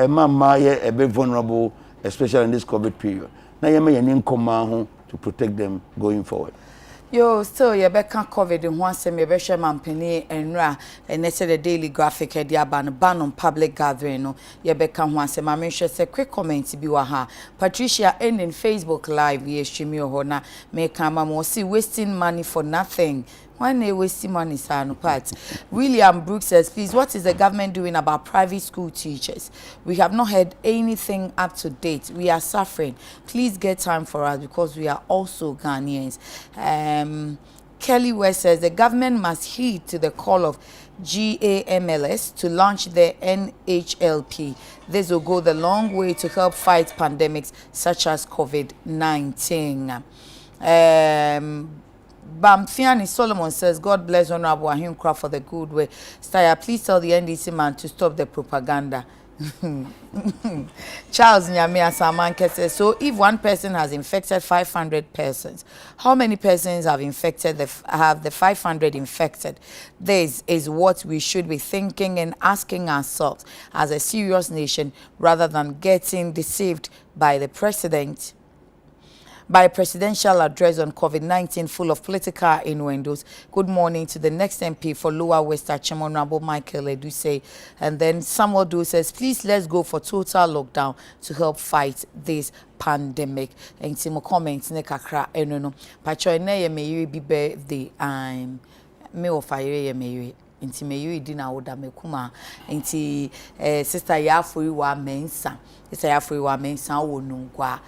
mama ye a bit vulnerable especially in this COVID period na yema ye nkoma ho to protect them going forward. Yo, still you be can COVID in one sem you be share mampeni enra and the Daily Graphic e dia ban on public gathering no you be can one sem I share say quick comment bi wa ha Patricia in Facebook live ye stream yo ho na me kan ma mo see wasting money for nothing. Why they wasting money, sir? No part. William Brooks says, please, what is the government doing about private school teachers? We have not heard anything up to date. We are suffering. Please get time for us because we are also Ghanaians. Kelly West says, the government must heed to the call of GAMLS to launch the NHLP. This will go the long way to help fight pandemics such as COVID-19. Bamfiani Solomon says, God bless Honorable Ahinkra for the good way. Staya, please tell the NDC man to stop the propaganda. Charles Nyamia Samanke says, so if one person has infected 500 persons, how many persons have have the 500 infected? This is what we should be thinking and asking ourselves as a serious nation rather than getting deceived by the president. By a presidential address on COVID-19 full of political innuendos. Good morning to the next MP for Lower West Achim, Honorable Michael Eduse. And then Samuel Do says, please let's go for total lockdown to help fight this pandemic. And Timo comments ne kakra enono. Pacho ene ye meyiri bi birthday me ofire ye meyiri. Inti meyiri di na oda mekuma. Inti sister Yafuri wa mensa. Sister Yafuri wa mensa wo nungwa.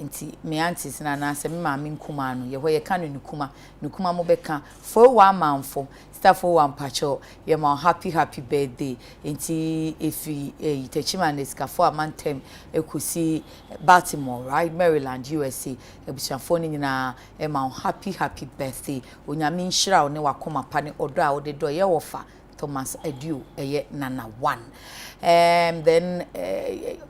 nti me aunties na na se me maame nkuma no ye ho ye ka no nkuma mo be ka fo wa manfo stafo wa mpacho ye ma happy birthday nti efi itechima neskafo amantem ekusi Baltimore, right, Maryland, USA ebusuafo ni nyina e ma happy birthday onyame nhira wo ne wakoma pa ne odo a wo de do ye wofa Thomas Edu eye nana 1 then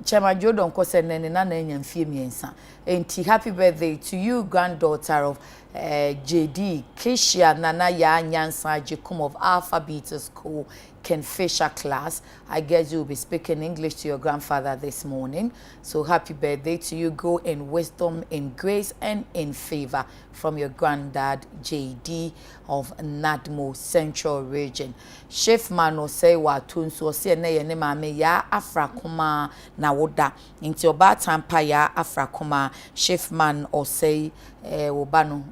Chairman Jodon ko se ne na enya mfie miensa enti happy birthday to you, granddaughter of JD Keshia Nana Ya Nyansa Jekum of Alpha Beta School Ken Fisher class. I guess you'll be speaking English to your grandfather this morning. So happy birthday to you. Go in wisdom, in grace, and in favor from your granddad JD of Nadmo Central Region. Chef Mano say watun so se na ye ne mame ya afrakoma na woda. Inti oba tampa ya afrakoma. Chef man or say obano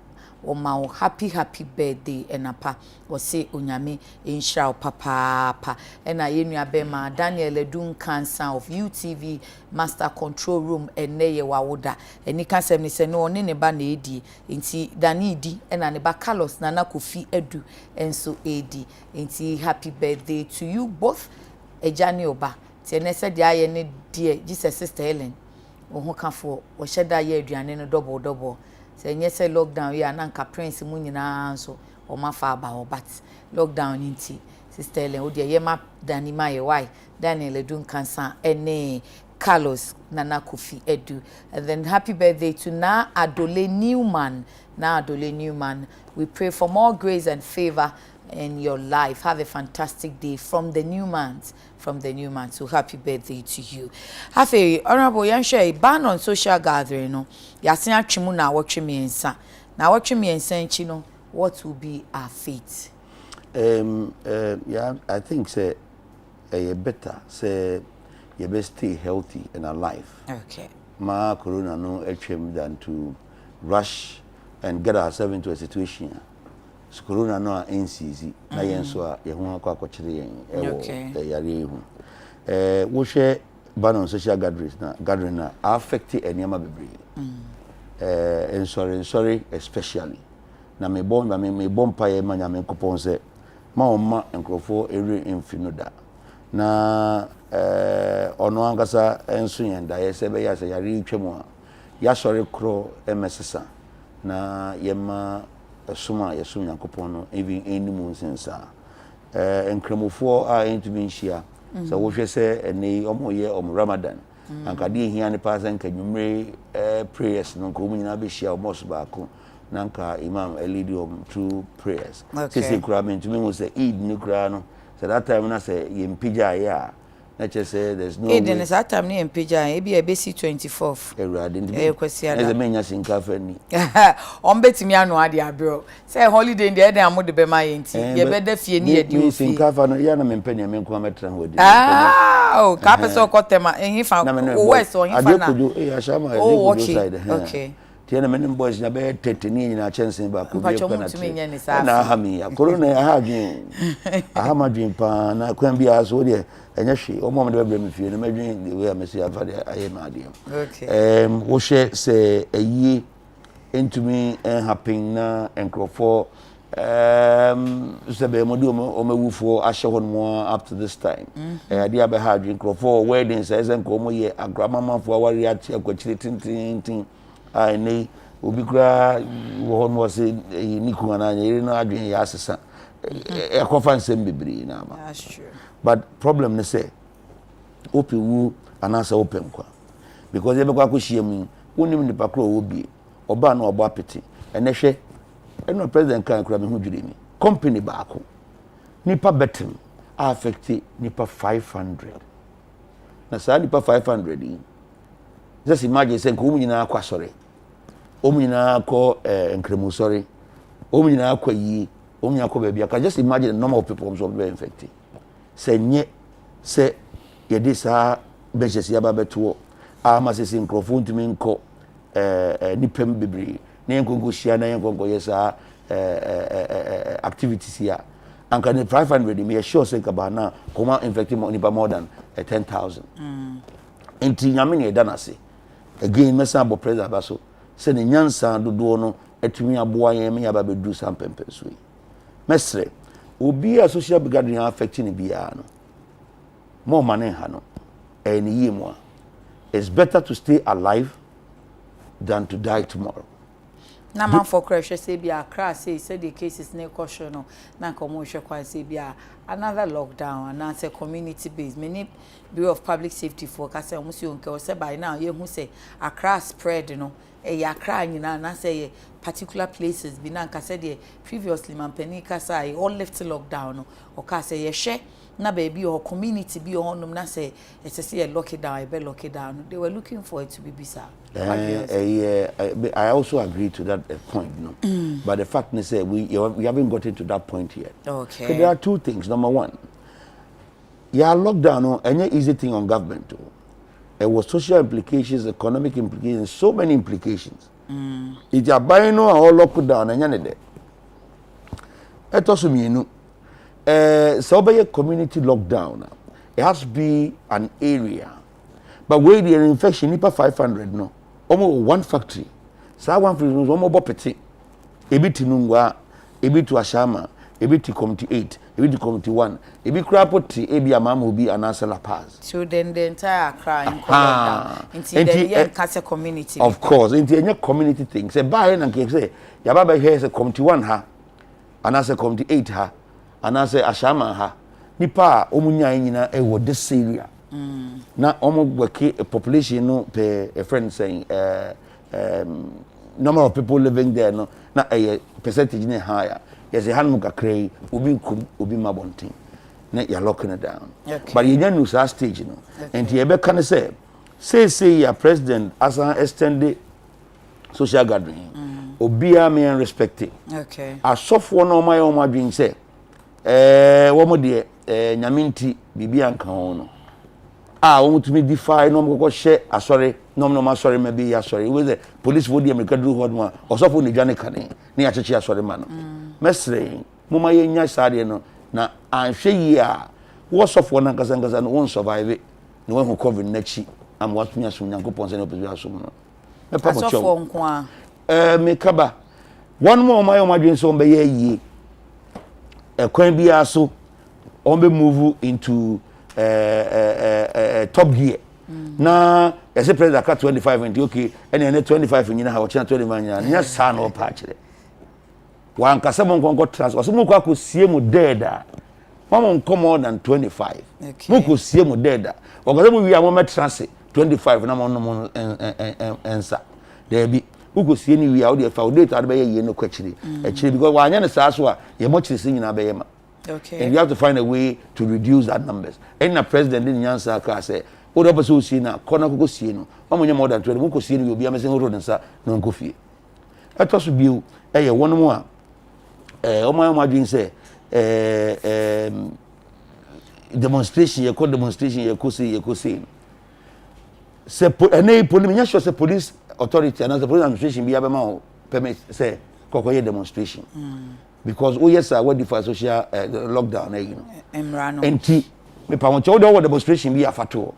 o ma happy birthday enapa o se onyame enhira papa ena yenua bema Daniel Edun Cancer of UTV Master Control Room eneye wawoda eni kansem ni se no ne ba na edi nti dani edi ena ne ba Carlos Nana Kofi Edu enso edi nti happy birthday to you both ejani oba ti ene se dia ye ne die Jesus Sister Helen o kafo o sheda ye aduane no double se nye se lockdown ya na nka prince mu nyina so o ma fa ba o but lockdown nti Sister Helen o de ye ma dani ma ye why Daniel Edun Cancer ene Carlos Nana Kofi Edu. And then happy birthday to Na Adole Newman. We pray for more grace and favor in your life. Have a fantastic day from the Newmans. So happy birthday to you. Have a honorable Yanshe ban on social gathering. No, Yasin Chimu na watch me ensa. Na watch me ensa chino. What will be our fate? Yeah, I think say better say you best stay healthy and alive. Okay. Ma corona no HM than to rush and get ourselves into a situation. So corona no NCZ. Na yen so ye ho akwa kwachire yen e yare hu. Wo hwe ban on social gathering na affect enema bebre. And sorry especially. Na me bom pa ye manya me kopon se ma omma enkrofo eri infinoda. Na ono angasa enso yenda yese be yase yare twemu a ya sori kro emesesa na yema suma yesum yakopon no even enimu nsensa enkremofo a entumi nhia so wo hwe se ene omoye Ramadan ankade hia ne pa san kadwumre prayers no ko munyina be hia omos baako nanka imam elidium through prayers sisi kura mentumi mu se Eid ni kura no so that time na say yempija ya na che say there's no Eid ni that time ni yempija e bi ebesi 24th kwesi ada e menya sinkafa ni on betimi anu ade abro say holiday ndi e dan amode be ma yenti ye be da fie ni ye di ofi sinkafa no ya na mempe ni menko ametra ho di o ka peso kotema enhifa o west o hifa na adekojo e ashama adekojo side okay tiena menim boys na be teteni nyina chensen ba ko bi kwa na na hami ya corona ya hadwin ahama dwin pa na kwan bi aso de enya hwe o mom de be mfie no madwin the way amesi afade aye ma ade okay wo hwe se ayi entumi happen na enkrofo sebe modi o mewufo ahye honmo up to this time ade abe hadwin enkrofo weddings ezen ko mo ye agramamafo awari ati akwachiri tintin I need obi kura wo no se ni ku na nya iri na adwen ya asesa e conference mbibiri na ma that's true but problem ne say opi wu anasa open kwa because e be kwa kohia mu wonim ni pakro obi oba na obo apeti ene hwe eno president kan kura me hu dwire ni company baako nipa betem affect nipa 500 na sa nipa 500 just imagine say ko nyina akwa sore nyina akọ enkremu sore nyina akwa yi nyina akọ baabi aka just imagine the number of people who be infected say nye say yedi sa bejesi aba beto ama sesi nkrofo ntumi nko nipem bebre na yenkonko hia na yenkonko yesa activities here and can 500 me sure say kabana koma infected nipa more than 10,000 enti nyame ne eda na se again mesa abo president abaso se ne nyansa dodo no atumi aboa yen me aba bedu sam pempeso yi mesre obi a social gathering affecting bia no more money ha no eni yemu it's better to stay alive than to die tomorrow. Na man for crash say bia crash say the cases ne caution no na komo hwe kwan say bia another lockdown and answer community based many Bureau of Public Safety for ka say omo si onke o say by now ye hu say Accra spread no e Accra nyina na say particular places bi na ka say the previously mampani ka say all left lockdown no o ka say ye hwe na baby or community bi on na say it's a lock it down, be lock it down. They were looking for it to be bizarre. I also agree to that point, no. But the fact is, we haven't gotten to that point yet. Okay. There are two things. Number one, lockdown, no, any easy thing on government too. There was social implications, economic implications, so many implications. If you are buying no all lockdown, and any day, it also mean so by a community lockdown, it has to be an area. But where the infection, nipa 500 no, almost one factory. So one factory was almost bopeti. Ebi tinungwa, ebi to Ashama, ebi to Committee 8, ebi to Committee 1, ebi krapoti, ebi amamu obi anasa La Paz. So then the entire crime lockdown into the young community. Of course, into any community thing. Say buy and say, Yababa here is a Committee 1 ha, anasa Committee 8 ha. And I say Ashama ha nipa omunya nyina e wo this area na omo work a population no per a friend saying number of people living there no na a percentage ne higher yes a hanmu kakrai obi nkum obi mabontin na ya locking it down but you know sa stage no and you be can say your president as an extended social gathering obi a me respect it okay asofo no my own adwin say womo de nyaminti bibia nka ho no womo tumi defy no mkoko hye asori no asori mabi asori we the police wo de America do ho no osofo ne dwane kane ne acheche asori ma no mesre muma ye nya sade no na anhwe yi a wo sofo na nkasa no won survive no we hu covid na chi am what me aso nyankopon se no pesu aso no me pa mo cho asofo nko a me kaba one more my adwin so be ye yi kwan bia so on be move into top gear na as a president aka 25 and okay and 25 nyina ha wo 25 nyina nya sa no pa kire wan kasa mo nkonko transfer so mo kwa ko sie mo dead mo nko more than 25 mo ko sie mo dead o kasa mo wi am mo transfer 25 na mo no ensa there be ugo sie ni wi a wo de fa date ade be ye no kwachiri actually because wa anya ne sa so a ye mo chiri sin nyina be ye ma okay and you have to find a way to reduce that numbers and the president din nyansa ka say o do person sie na kona ko sie no o mo nya more than 20 mo ko sie ni obi amese ro nsa no nko fie eto so biu ye won mo a o mo adwin say demonstration ye ko say se police sure say police authority and as the police administration be abema permit say kokoye demonstration because yes what the for social lockdown you know emrano enti me pa won che wo demonstration be afato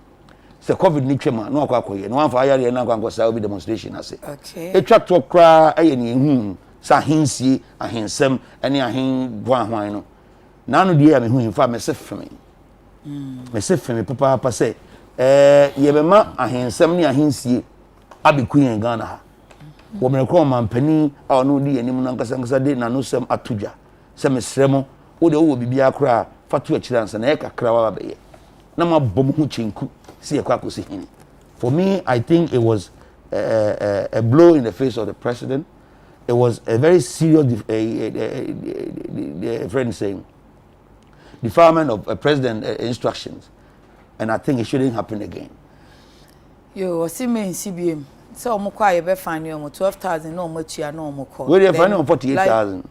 say covid ni twema no akoye no amfa ayare na akwa sa obi demonstration ase okay etwa to kra aye ni hu sa hinsie ahensem ene ahen gwa hwan no na no de ya me hu infa me se feme papa say yebema ahensem ni ahensie abikuyen Ghana ha wo me ko mampani a no di anim no nkasa de na no sem atudwa se mesremo wo de wo bibia kra fatu achiransa na e kakra wa baye na mabom hu chenku se yakwa kosi hini for me I think it was a blow in the face of the president. It was a very serious friend saying defilement of a president instructions, and I think it shouldn't happen again. Yo, see me in CBM. So I'm quite be fine. 12,000 no much ya no more call. Where they find 48,000.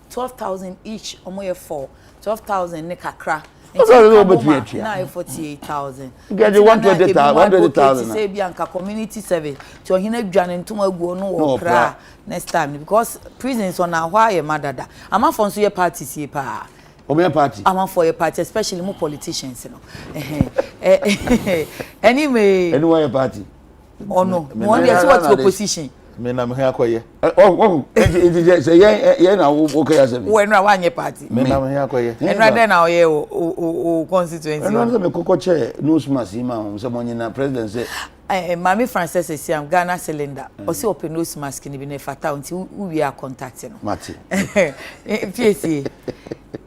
12,000 each. Omo 4. 12,000 ne kakra. Now 48,000. Get the 120,000. Say Bianca community service. To hina dwane ntuma gu no kra next time because prisons on a why madada. Am for so your party see pa. Omo party. Am for your party especially more politicians you know. Anyway. Anyway party. Oh no, one day what's opposition? Me na me akoye. Oh, say yeah na okay asem. When na one party. Me na me akoye. And rather now ye o constituency. And no me kokoche no smas ima am say money na president say Mami Frances Esiam Ghana cylinder. Osi open nose mask ni bi na fata unti we are contacting. Mati. PSA.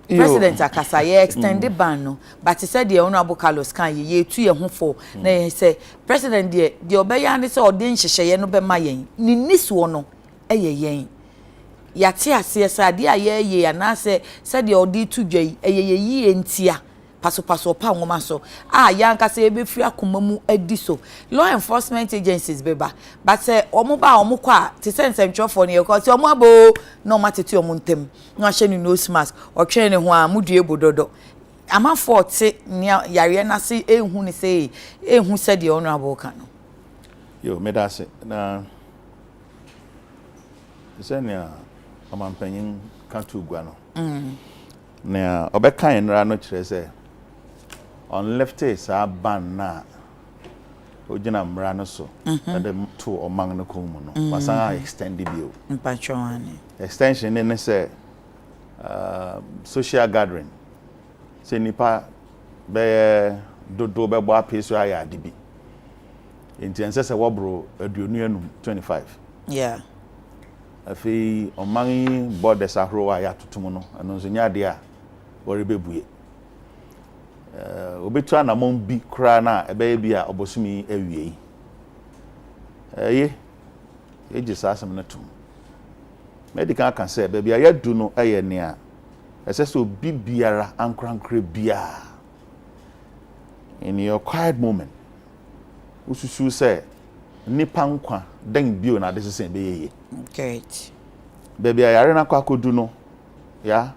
President akasa ye extend the ban no, but he said the honorable Carlos kan ye tu ye ho for na he say president de obeya ne say ode nhyehyeye no be ma yen. Ni niso no eye yen. Yate ase sade aye ye ana say said the ode tu dwai eye yi entia. Paso pa ngoma so yanka se ebe free akoma mu adi so law enforcement agencies beba but say omo ba omo kwa te sense ntwofo ne ko ti omo abo no matete omo ntem no ahye ni nose mask o twen ne ho a mudue bododo ama forte ne yare na se ehu ne se ehu se de honorable kan no yo medase na senya amampanyin kantu gwa no na obeka enra no kire se on lefty sa ban na ojina mra no so and to omang no komu no wasan extend bio mpachwane extension ne say social gathering se nipa be dodo be bo apeso aya adibi enti se wobro aduonu anum 25 yeah afi omang borders ahro aya tutum no ano so nya de a wori bebue obetu anamon bi kra na ebe bi a obosumi awie eje sasem na tum medical can say baby ayadu no eye ne a ese so bibiara ankrankre bia in your quiet moment ususu say nipa nkwa den bio na desese be yeye great baby ayare na kwa kodu no ya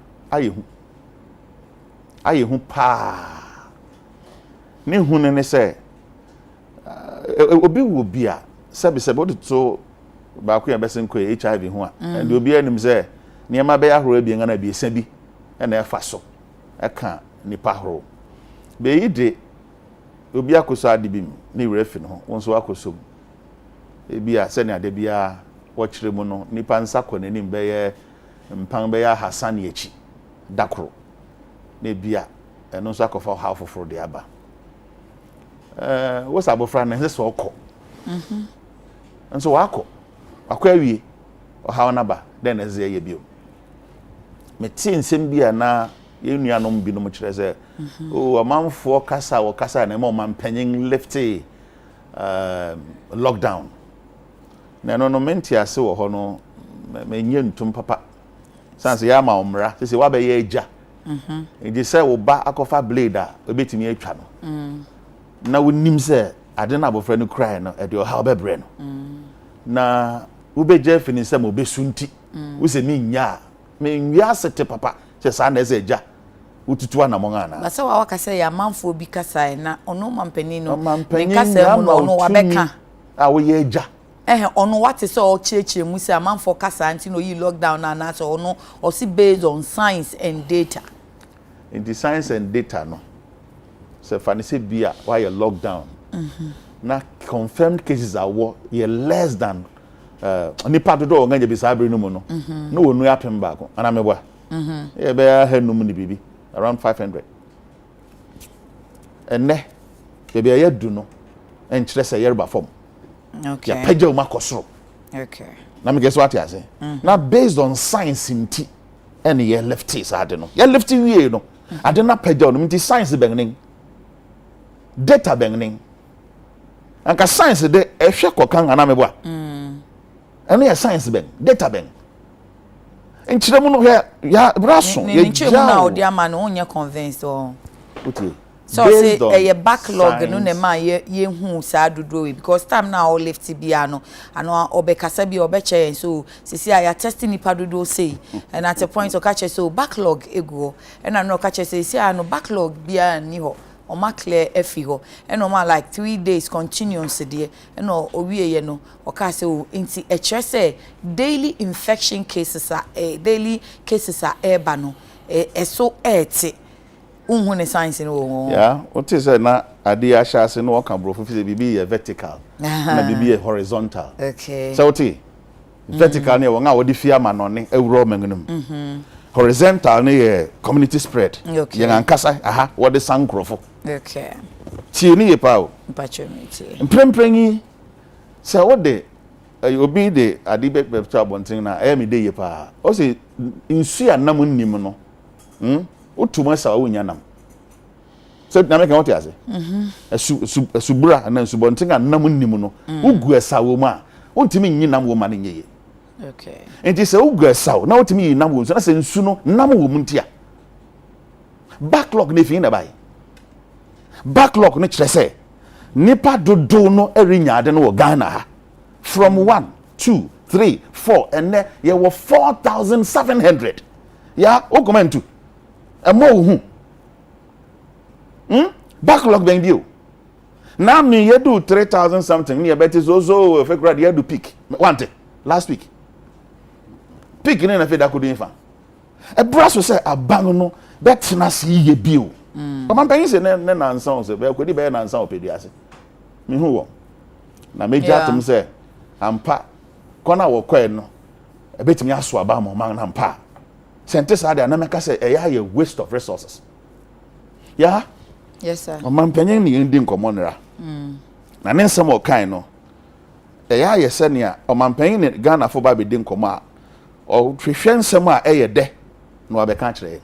ayehu pa ni hunu ne say obi wo bia sebe to ba ku ya besen ko HIV ho a and obi anim say niema be ahoro abi ngana bi esa bi na efa so eka nipa horo be yide obi akoso ade bi ni refi no wonso akoso ebi a se ne ade bia wo kire mu no nipa nsa ko nanim be ye mpan be ya Hassan yechi dakro na bia eno nso akofa half of de aba what's abofra na se so okọ nso wakọ akọ awie oha na ba den eze ye bio meti nsem bia na ye nuanom bi no mo kire se o amanfo kasa na mo mampanyin lifty lockdown na no menti ase wo ho no menye ntum papa sanse ya ma omra sese wa be ye eja e se wo ba akofa blade a obetimi atwa no na wonim se ade na abofra no cry no e de ha obebre no na ubeje fini se mo besunti wo se mi nya me nwia sete papa se sa na eze eja ututu anamon na basa wa waka se ya manfo bi kasa na ono mampani no ne kasa mu no ono wabeka a wo ye eja ono what is all chechire mu se manfo kasa anti no yi lockdown na na so ono o si based on science and data in the science and data no se fanise bia why a lockdown na confirmed cases are less than nipa dodo nganje bi sabre no mu no no wonu apem ba ko ana meboa e be hanum ni bibi around 500 enne be ya du no enkyere se yerba form okay ya pagya uma kosoro okay na me guess what you say na based on science inti ene ye lefty sade no ye lefty wie no ade na pagya no inti science bengning data bengning anka science de ehwe kokan ana meboa ene ya science beng data beng enkyere mu no ya braso ye enkyere mu na odi ama no onye convinced o utie so say a backlog no ne ma ye hu sa dodo because time now all left bia no ano obekasa bi obeche so sisi ya testing nipa dodo say and at a point o catch so backlog ego and no catch say si ano backlog bia ni ho o ma clear efi ho and o ma like 3 days continuous there and o wie ye no o ka say o inti e chere say daily infection cases are daily cases are eba no so eti unhune science no yeah what is na ade ahya no waka brofo fi bibi vertical na bibi horizontal. Okay. So vertical ne won a wodi fi ama no ne ewuro mangunum. Horizontal ne community spread. Okay. Yen ankasa aha wodi sankrofo. Okay. Ti ni ye pa o. Patronity. Mpremprenyi se wodi obi de ade be bontin na me de ye pa. O se nsu anam nnim no. Utuma sa wo nyanam. So na make what you say. Subura na subontin anam nnim no. Ugu esa wo mu a ontimi nyinam wo ma ne nyeye. Okay. Enti se ugu esa na ontimi nyinam wo so na se nsu no nam wo mu ntia. Backlog ne fi na bai. Backlog ne kire se nipa dodo no erinya ade no wo Ghana ha. From 1, 2, 3, 4 and there ye were 4,700. Yeah, o comment to. Emo hu. Backlog ben bio. Now me you do 3,000 something. Me bet is also fake grad you do peak. Want last week. Peak in na fe da kudin fa. E brass say abang no bet na si ye bio. Man pen say na nansan say be kwedi be nansan opedi ase. Me hu wo. Na me jatum say ampa kona wo kwen no e betimi aso aba mo man na ampa. Sente sa da na meka say e ya waste of resources. Yeah? Yes sir. O man penyen ni ndi nkomonra. Na ne nsem o kan no e ya ye se ne a o man penyen ni Ghana fo ba be di nkomo a o hwehwe nsem a e ye de na obeka kire.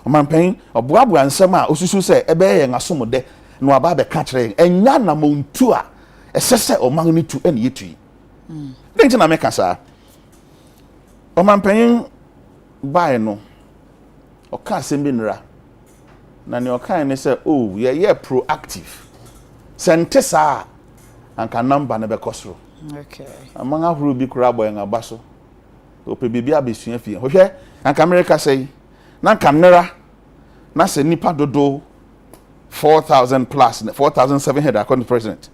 O man penyen obuabua nsem a osusu se e be ye ngasom de na aba be ka kire enya na montu a esese o man ni tu ene yetu. Denje na meka sa o man penyen bai no o ka sembi nra na ne o kan ne say oh ye proactive sente sa anka number ne be kosoro. Okay. Amanga huru bi kura boy ngaba so o pe bibia besua fie ho hwe anka America say na kamera na se nipa dodo 4,000 plus 4,700 according to president.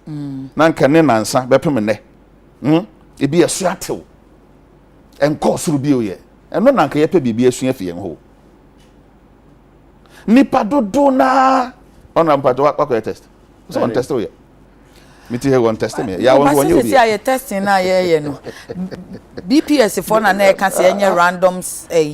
Na nka ne nansa be pem ne e bi asuatew enko soro bi oye eno na nka ye pe bibia asua fie ho nipa dodo na ona mpato wa test so on test oye miti he won test me ya won you be I testing na ye no BPS for na na can say any random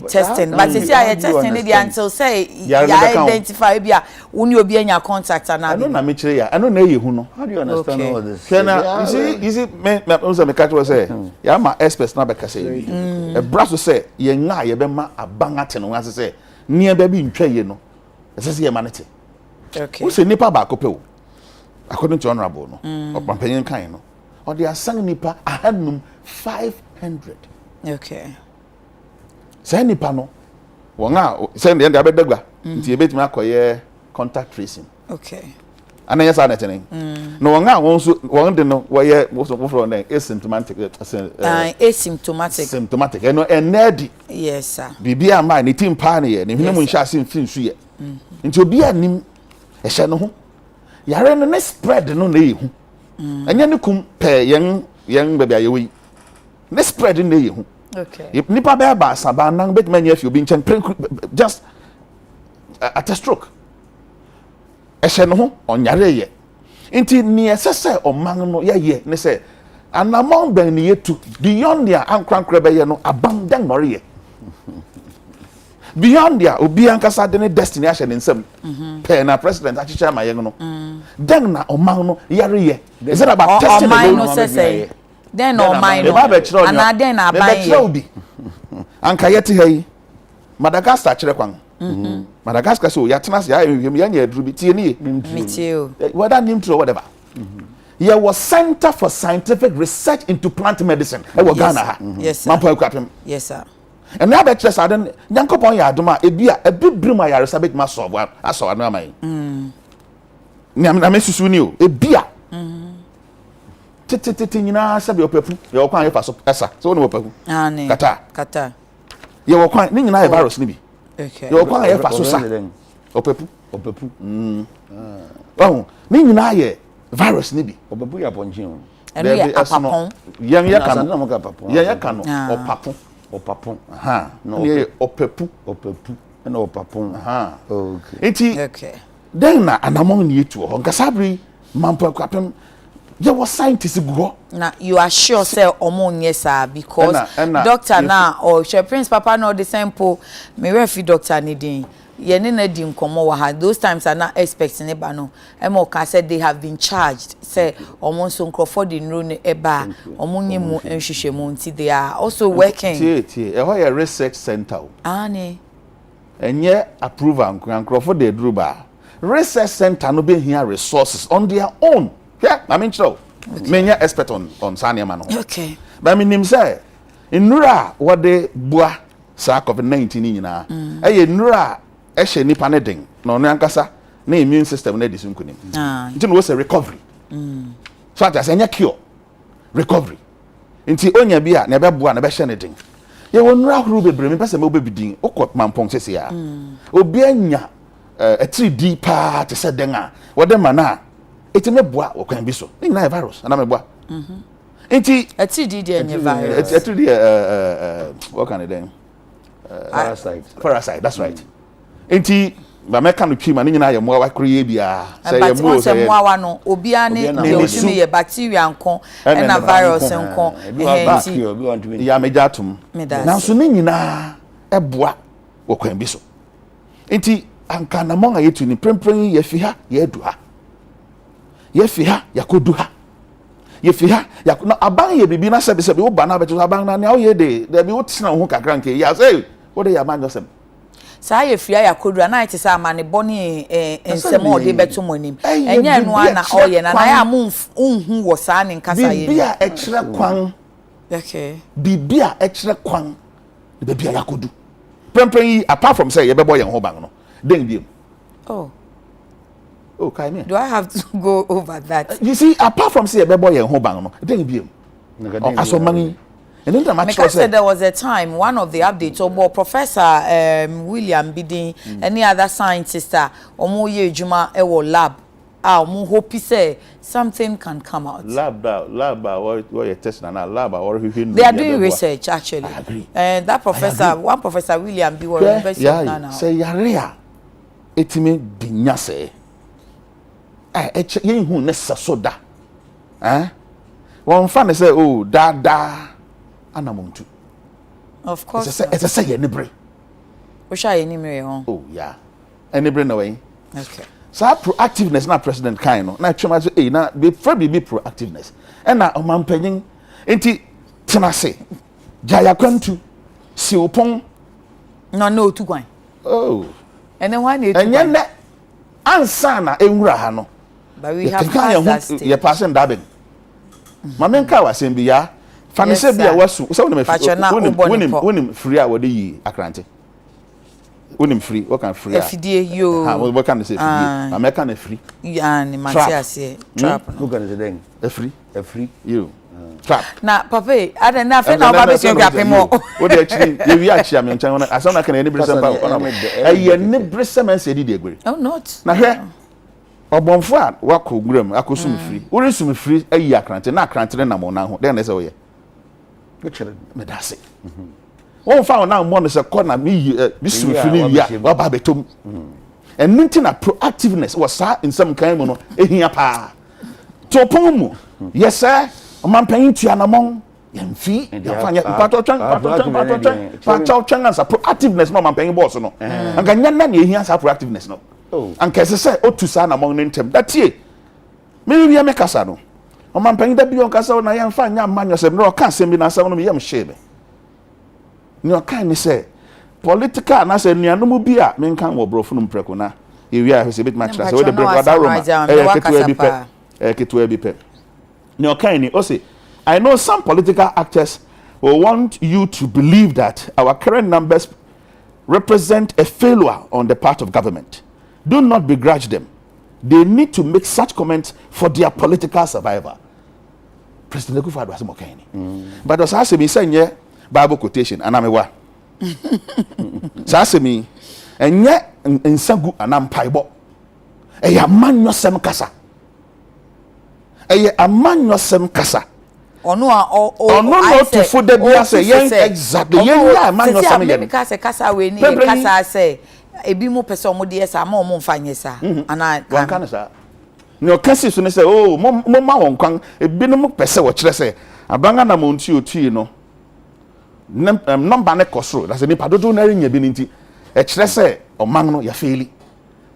testing but say I testing it until say ya identify bia woni obi anya contact na no na me kire ya no na ye hu no. How do you understand all this? Kena you see me so me catch was say ya ma experts na be ka say e braso say ye nga ye be ma abanga te no ase say nia ba bi ntwa ye no ese say ye manete. Okay. Who say nipa ba kope o according to honorable no or pampanyin kan no or they are sang nipa ahanum 500. Okay. Say nipa no won say dem dey abedagba nti ebetimi akoye contact tracing. Okay. Ana yes ana tenen no won de no woye from dem asymptomatic symptomatic eno enedi. Yes sir. Bibia ma ni tim pa ne ye ne hwene mu nhya ase mfinsu ye nti obi anim ehye no ho yare no ne spread no na yehu anya ne kum pe yen bebe ayewi ne spread no na yehu. Okay. Nipa be ba saba nan bet manya fi obi nchen just at a stroke ehye no ho onyare ye nti ni esese oman no ye ne se anamon ben ni yetu beyond their ankrankra be ye no abandon nore ye beyond their obi ankasa de ne destiny ahye ne nsam pe na president achicha ma ye no then na oman no yare ye is it about testing the no say then no mind and then na ban ye anka yete hayi Madagascar kire kwan Madagascar so ya tena ya nya aduru bi tie ni metio whether nim to whatever there was Center for Scientific Research into Plant Medicine e wo Ghana ha man po akwapem. Yes sir. And now that just aden nyankopon ya adoma ebia ebibrim ayare sabet ma solve aso anu amai na me susu ni o ebia tete nyina sabe opepu ye okwan ye fa so esa so woni opepu kata ye okwan ni nyina ye virus ni bi. Okay. Ye okwan ye fa so sa opepu oh ni nyina ye virus ni bi Opepu ya ponchin enu ye apapon yen ye kanu yen ye kanu opapon no ye opepu and opapon okay. Okay. then na anamon ni etu ho nkasabri mampo kwapem ye was scientists go. Now you are sure say omon yes sir because doctor now or Prince Papa no the sample me refi doctor needing ye ne na di nkomo wa ha those times are not expecting eba no emoka said they have been charged say omon so Crawford in room eba omonye mu enhwehwe mu nti they are also working tie e ho ye research center ani enye approval Crawford de druba research center no be here resources on their own. Yeah, I mean so. Many expert on Sanya Mano. Okay. But I mean him say in Nura what they boa sa COVID-19 nyina. Eh Nura e hye nipa ne den. Na ono ankasa na immune system na disun kunim. Nti no was a recovery. So that say cure. Recovery. Nti onya bia na be boa na be hye ne den. Ye wo Nura huru bebre me pese me obebidin. Okot mampong sese ya. Obi anya a 3D pa te se den a. Wo de mana eti meboa okwan bi so ni na virus ana meboa enti eti di enye virus eti di what can it then parasite that's right enti ba meka no twi ma ni nyina ye moa wa kriye bia say ye mo say moa wa no obi ani de otimi ye bacteria nko na virus nko enti ya mejatum na so ni nyina eboa okwan bi so enti anka na monga yetu ni prempren ye fi ha ye du ha ye fi ha yakodu ha ye fi ha yakuna aban ye bibi na sebe wo ba na beto aban na ne wo ye de bi wo tsena ho kakra nke ya say wo de ya man josem sa ye fi ha yakodu na ite sa amane boni ensemo de beto monim enya enu ana oye na ya mu unhu wo sa ne nkasa ye bibia e kire kwan okay bibia e kire kwan bibia yakodu pempen apart from say ye bebo ye ho ban no den biem oh, Kaime. Do I have to go over that? You see, apart from say a boy and hobang, no, then be as money. And then I said there was a time one of the updates or Professor William Bidin, any other scientist, or more ye juma ewo lab. Mo hope say something can come out. Lab, what you're testing now, lab, or they are doing research actually. I agree. And that professor, one Professor William B. was university now. Say yarea, it me binyase. Ye hu nessa soda won fa ne say oh da anamuntu of course it's a say enibre we sha enibre ho oh yeah enibre na way okay so proactiveness na president kan no na twema so na be proactiveness and na omampanyin enti tenase jaya kwantu si opon no otu kwan oh and then why na etu kwan enye ansa na enwura ha no. But we have passed that stage. You're passing dabbing. Mamenka was saying, "Bia, fanise bia wasu." So when him free out the akrante. When him free, what can free? FDA you. What can they say? American free. Yeah, ni Matias trap. Who can say then? A free. You. Trap. Na papa, I don't know. Now papa say grab more. What actually? You actually, I'm telling you. As long as can any bristle power. Ye ne bristle man say di agree. Oh not. Na here. Obonfo a wako guram akosum free ori sum free ayi akrante na akrante na mo na ho den na say wo ye picture me da say won fa na mo no say corner me sum free ni ya wa ba betom and ninti na proactiveness was sa in some kind no ehia pa to pon mu yes sir man pan tua na mon yemfi ya fanya pato chan answer proactiveness no man pan boss no anga nya na ehia sa proactiveness no. Oh. And kese say otusa na among them. That ye. Me we make kasa no. O man pan da bi on kasa na yam fa nya man yosem no kan sem bi na asem no me yam shebe. Ni o kan ni say political na say nuanom bi a me kan wo brofo no mpreko na ye wi a say bit match say we the break da roma ketua bi pe. Ni o kan ni o say I know some political actors will want you to believe that our current numbers represent a failure on the part of government. Do not begrudge them. They need to make such comments for their political survival. President Kufuor was more kind. But as I say, me say Bible quotation, and I'm a wa. So I say me, and yet in Sangu and I'm paibo. A man no sem kasa. A man no sem kasa. No to food the beer say exactly. Yeah, man no sem yen. Kasa we ni kasa say. ebi mo pese omo de esa ma omo mfanye sa ana wan kan sa ne okasi so ne say oh mo ma won kwan ebi no mo pese wo kire say abanga na mo nti otui no number ne kosoro that's ni padodo na nya bi nti e kire say oman no ya faili.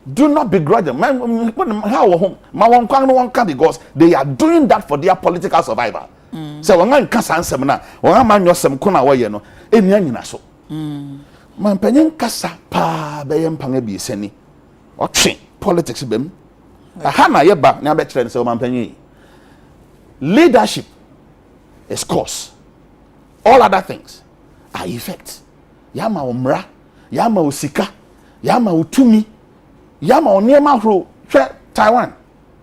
Do not begrudge them. How ma won kwan no won ka because they are doing that for their political survival. So won an kasa ansem na won ama nyosem ko na wo ye no enia nyina so. Man panyin kasa pa be yem panga bi sani. Otwe politics bem. Aha na ye ba na be kire se man panyin. Leadership is cause. All other things are effect. Yama omra, yama osika, yama utumi. Yama oniema hro hwe Taiwan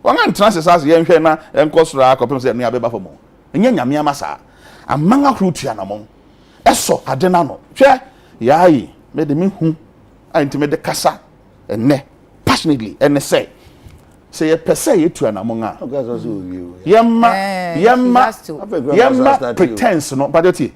wanga ntrance sase ye hwe na enkosura akopem se ne abeba fomo enye nyame amasa amanga hro tua na mo eso ade na no hwe yayi me de me hu anti me de kasa enne passionately enne say ye pese ye tua na mo nga yemma pretense no badoti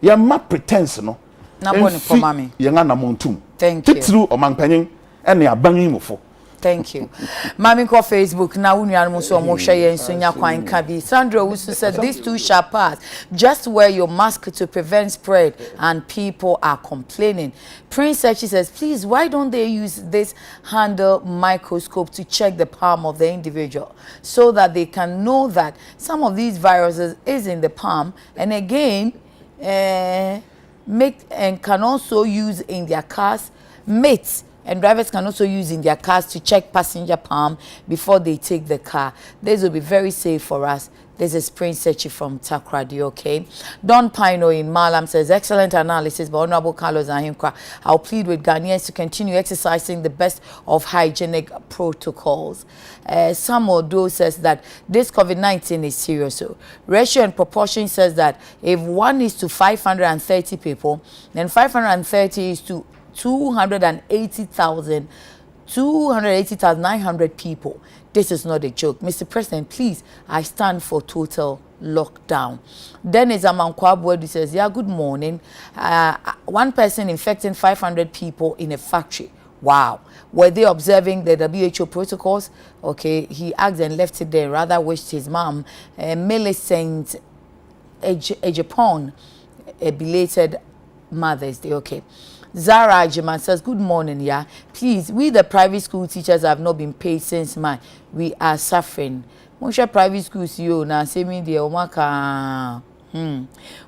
yemma pretense no na boni for mami yenga na mo ntum thank you titru omanpanyin ene abanyin mufo. Thank you. Mami ko Facebook na unuan mo so mo hwe yen so nya kwan ka bi. Sandra Wusu said these two shall pass. Just wear your mask to prevent spread and people are complaining. Prince Sechi says please why don't they use this handle microscope to check the palm of the individual so that they can know that some of these viruses is in the palm and again make and can also use in their cars mates and drivers can also use in their cars to check passenger palm before they take the car. This will be very safe for us. This is Prince Sechi from Takradi, okay? Don Pino in Malam says, excellent analysis by Honorable Carlos Ahimkwa. I'll plead with Ghanaians to continue exercising the best of hygienic protocols. Samuel Doe says that this COVID-19 is serious. So ratio and proportion says that if 1 is to 530 people, then 530 is to 280,900 people. This is not a joke. Mr. President, please, I stand for total lockdown. Dennis Amankwabwedu says, yeah, good morning. One person infecting 500 people in a factory. Wow. Were they observing the WHO protocols? Okay, he asked and left it there. Rather wished his mom, Millicent Ejapon, a belated Mother's Day. Okay. Zara Ajiman says, good morning, yeah. Please, we the private school teachers have not been paid since May. We are suffering. Musha private schools, you na say me the omaka.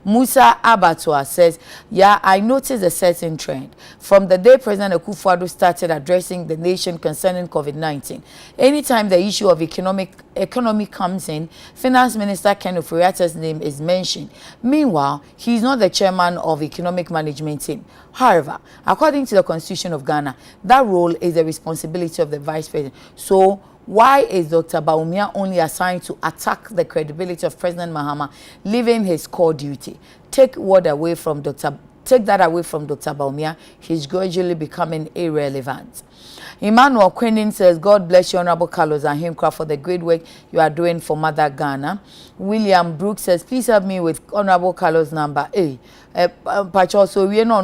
Musa Abatwa says, yeah, I noticed a certain trend. From the day President Akufo-Addo started addressing the nation concerning COVID-19, anytime the issue of economy comes in, Finance Minister Ken Ofori-Atta's name is mentioned. Meanwhile, he is not the chairman of economic management team. However, according to the Constitution of Ghana, that role is the responsibility of the Vice President. So, why is Dr. Bawumia only assigned to attack the credibility of President Mahama, leaving his core duty? Take that away from Dr. Bawumia, he's gradually becoming irrelevant. Emmanuel Quenin says, God bless you, Honorable Carlos Ahimkwa, for the great work you are doing for Mother Ghana. William Brooks says, please help me with Honorable Carlos number A. So we know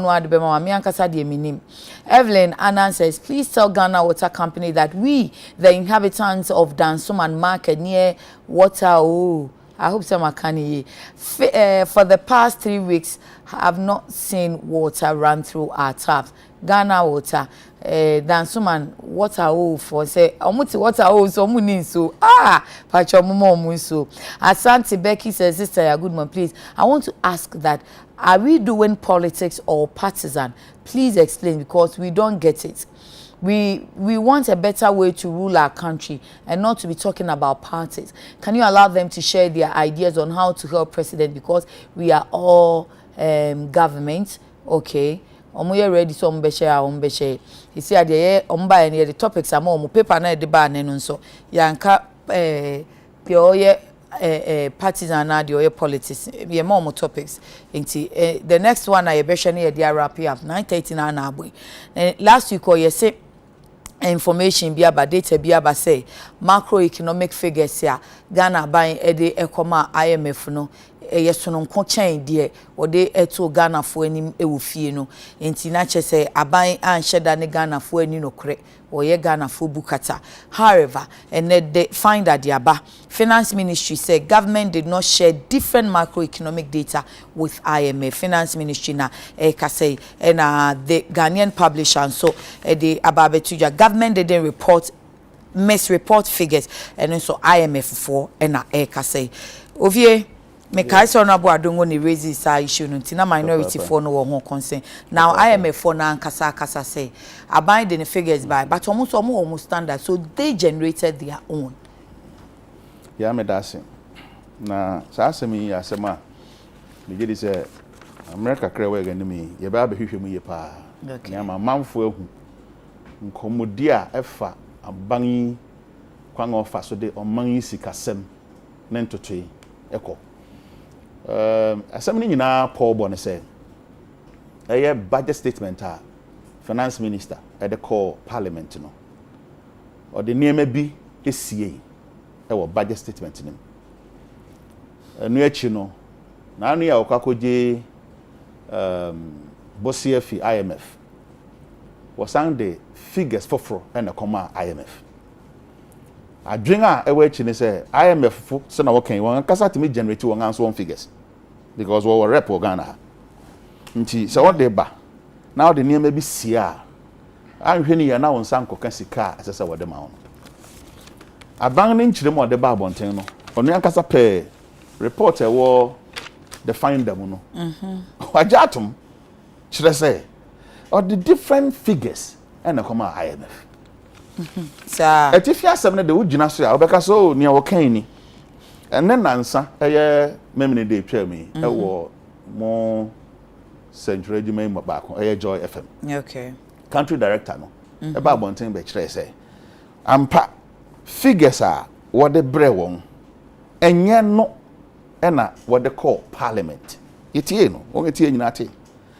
Evelyn Annan says, please tell Ghana Water Company that we, the inhabitants of Nsroma Market near Water, I hope some can for the past 3 weeks have not seen water run through our taps. Ghana Water, Nsroma water for say omuti water so muni so pacho mumo so. Asante Becky says, sister, yeah, good morning, please. I want to ask that, are we doing politics or partisan? Please explain, because we don't get it. We want a better way to rule our country and not to be talking about parties. Can you allow them to share their ideas on how to help president, because we are all government, okay? Omoye ready so ombeshe. You see the topics are more paper na de ba nenu so. Yanka pure partisan na the politics. Be more topics. The next one I be share the wrap up 9:30 na boy. Last week or you say information be about data be about say macroeconomic figures here Ghana buying ede ekoma IMF no yesononko chen de ode eto Ghana fo anim ewo fie no enti na che say aban anhyeda ne Ghana fo ani no kre oye Ghana fo bukata. However, and they find that the Aba Finance Ministry said government did not share different macroeconomic data with IMF. Finance Ministry na say and the Ghanaian publisher so the Ababetuja government didn't misreport figures and also IMF for and say Ovie me kai so na bo adongo ni raise this issue no tina minority for no ho concern now IMF for na kasa say abind the figures by but almost standard so they generated their own ya me dase na sa asemi asema me gidi say America krewe ga ni mi ye ba be hwehwe mu ye pa ya ma manfo ehu nkomodi a efa aban kwan ofa so de oman sikasem na ntotwe eko asem ni nyina Paul Bonne say budget statement finance minister at the call parliament no or the niema bi esie budget statement nim enu echi no na anu ya okakoje bosie fi IMF was on the figures for and a comma IMF adwenga echi ni say IMF fo se na wokan won kasa timi generate won answer one figures because we were rep Ghana nti se what dey ba now the niema bi sia anhwe ni ya na won sanko ka sika asese wode ma won aban ni nchire mo de ba abonten no onu yankasa pe report the find them no wajatum chire say or the different figures and come IMF sa etifia asem ne de wugina so ya obeka so ne wokan ni enne nansa memene de twa mi ewo mo central regiment mo ba ko Joy FM okay country director no e ba bonten be kire say ampa figures what the bre won enye no na what the call parliament itie no won itie nyina ate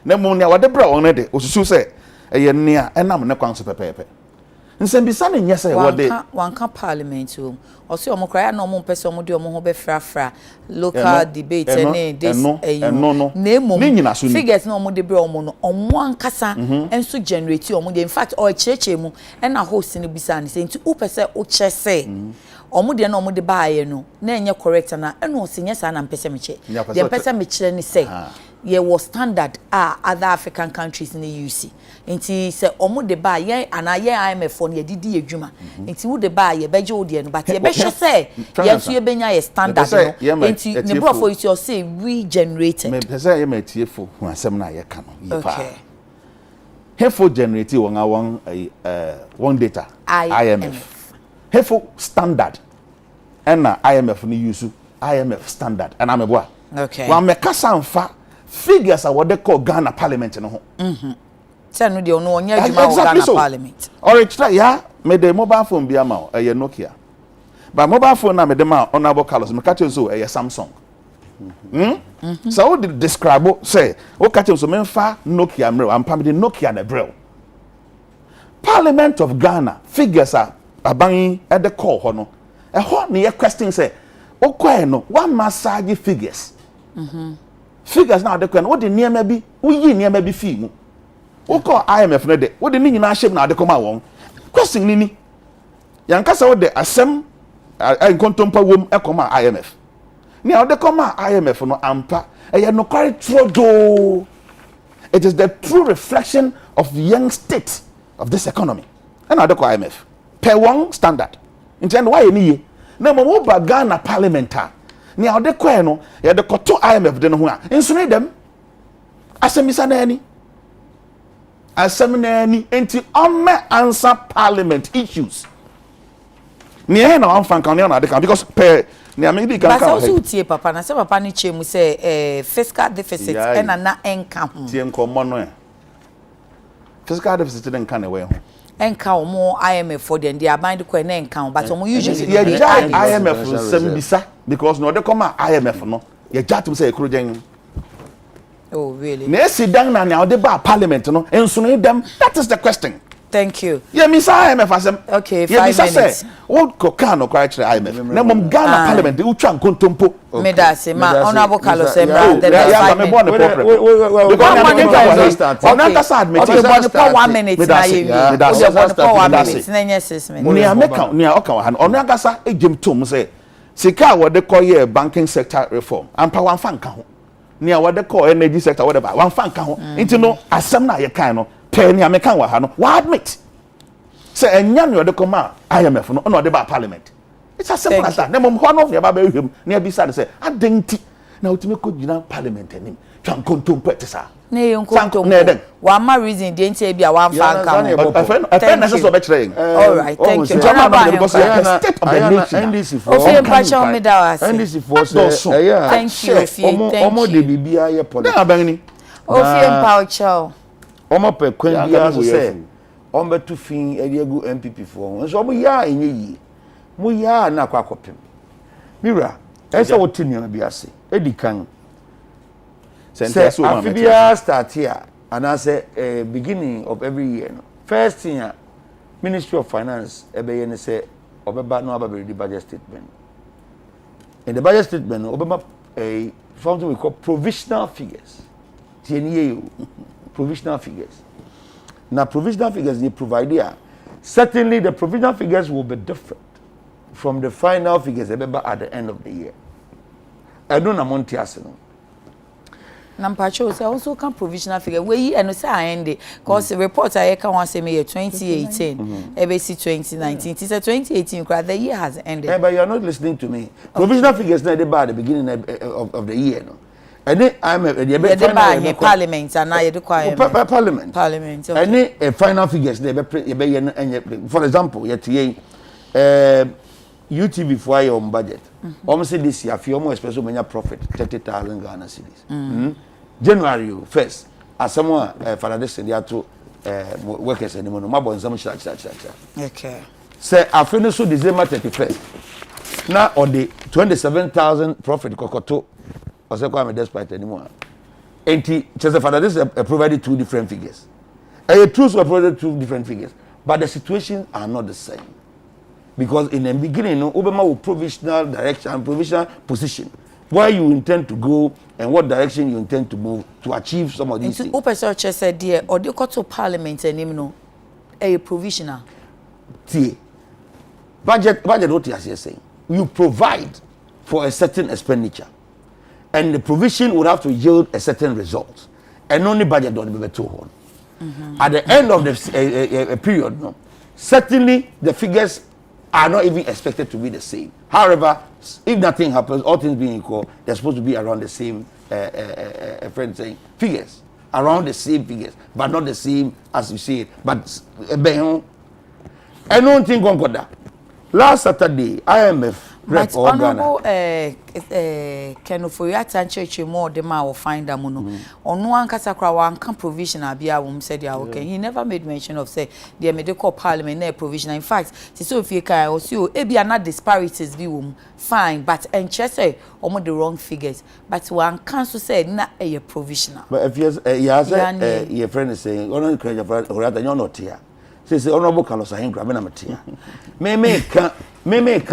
na mo ne what the bre won ne de osusu say eye nea enam ne kwan so pepepe nsembisa ne nyese what the wanka parliament o osi omokra na omo pese omo de omo ho be frafra local debate ne this no figures na omo de bre omo no omo ankasa enso generate omo de in fact o cheche mu na host ne bisa ne say nti u pese o chese omo de na omo de baaye no na enye correct na eno osinye sa na pese meche de pese meche ne say ye was standard other African countries in the UC nti se omo de ba ye ana ye IMF for ye didi edwuma nti wo de ba ye beje wo de no but ye be hwe say ye so ye benya ye standard no nti ne bro for you say regenerated me pese ye matiefo hu asem na ye ka no okay hefo generate won one data IMF hefo standard na IMF ni use IMF standard and ameboa okay wa me kasa mfa figures are what they call Ghana Parliament no ho say no de ono onya adwuma wo Ghana Parliament or it ya me the mobile phone bi ama Nokia but mobile phone na me de ma honorable Carlos me catch so Samsung so what did describe say o catch so me fa Nokia mre am pam de Nokia na brel Parliament of Ghana figures are aban at the call ho no ho ne question say o kwa no one massage figures figures now the what the near maybe we yi near maybe fee mu wo call IMF no de what the ni nyina hyem na de koma won question ni yankasa wo de asem enkontompa wom ekoma IMF ni a de koma IMF no ampa no quite true it is the true reflection of the young state of this economy and na de call IMF per one standard intend why ni ye na mo ba Ghana Parliament ni a de kwa no ye de koto IMF de no ho a nsune dem asemisa na ani enti on answer parliament issues ni na wan fan kan na de kan because per ni amedi kan kan so tie papa na se papa ni chemu say fiscal deficit na enka ho tie nkomo no fiscal deficit den kan we ho enka omo IMF for dem dey bind ko na enka but omo usually IMF sembisa because no de come IMF no ye jatum say ekrogen. Oh really? Na sit down na the bar parliament no enso dem that is the question. Thank you. Yeah, Miss IMF asem. Okay, 5 Yeah, minutes. what can no quite IMF. Na mom Ghana Parliament u twa nkontompo. Me da se ma honorable Carlos Emra the next 5 minutes. Because I'm admit. Okay, 1 minute na you. Okay, 1 minute na nye 6 minutes. Nia meka nia oka wa han. Ono agasa egem tom say sika wo de koye banking sector reform. Ampa wan fa nka ho. Nia wo de ko energy sector whatever. Wan fa nka ho. Nti no asem na ye kan no pe nia meka wa ha no. Wa admit. Say enya no de koma IMF no ono de ba parliament. It's as simple as that. Na mom ho no ne ba ba hwem na bisa say adenti na otime ko gina parliament anim. Twan kontompo etesa. Na ye nkontompo. Wa ma reason dey ntia bia wan fa nka ho. Afen na so be kire. All right, thank you. Because the state of the nation. NDC for. Ofi mpacha me da wa. NDC for say thank you. Omo de bibia ye politics. Na abani. Ofi mpacha. Omo pe kwan bia so say omo betu fin ediegu MPP for. Nso omo ya enye yi. Mo ya na kwa kopem. Mira, esa wotini na bia se. Edi kan. Say Afibia start here and I say beginning of every year. No. First thing, Ministry of Finance, ebe say obeba no aba the budget statement. In the budget statement, obeba something we call provisional figures. Provisional figures. Now provisional figures they provide here. Certainly the provisional figures will be different from the final figures at the end of the year. I don't know Monty Arsenal. Nampacho say also can provisional figure we and say end cause the report I can want say me 2018 ABC 2019 it said 2018 the year has ended. Yeah, but you are not listening to me. Provisional figures not the at the beginning of the year no. And then I'm a parliament and now you parliament okay. And then final figures for example yet UTV for your budget. Almost this year, if you almost especially when you profit 30,000 Ghana cedis. January 1st, as someone for this and to workers anymore, no more some okay. Say I finish so December 31st. Now on the 27,000 profit kokoto, or say I'm despite anymore. And just for this provided two different figures. A truth provided two different figures, but the situations are not the same. Because in the beginning, no, Obama will provisional direction and provisional position where you intend to go and what direction you intend to move to achieve some of these things. Open search said, dear, or they go to parliament and you know, a provisional. Budget, what you are saying, you provide for a certain expenditure, and the provision would have to yield a certain result, and only budget don't be too hard. At the end of the period, no, certainly the figures are not even expected to be the same. However, if nothing happens, all things being equal, they're supposed to be around the same, friend saying, figures. Around the same figures, but not the same as you see it. But, I don't think on that. Last Saturday, IMF rep or Ghana. Kenoforiata church more the ma will find a mono. On one casacra one can provisional be a said okay. He never made mention of say the medical parliament near provisional. In fact, so if you can also maybe not disparities be fine, but and just say almost the wrong figures. But one council said not a provisional. But if your friend is saying, oh no, you're not here. Says Honorable Carlos Ahengramena may make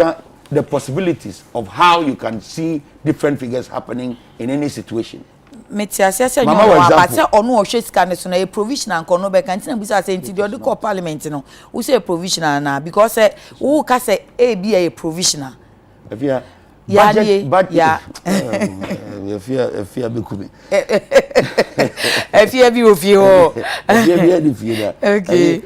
the possibilities of how you can see different figures happening in any situation. Metiasia but say onu ohwe sika ne so na provisional nko no be kan tina bisa say nti the call parliament no we say provisional na because who ka say a be a provisional if you budget if you be kumi if you be ofio okay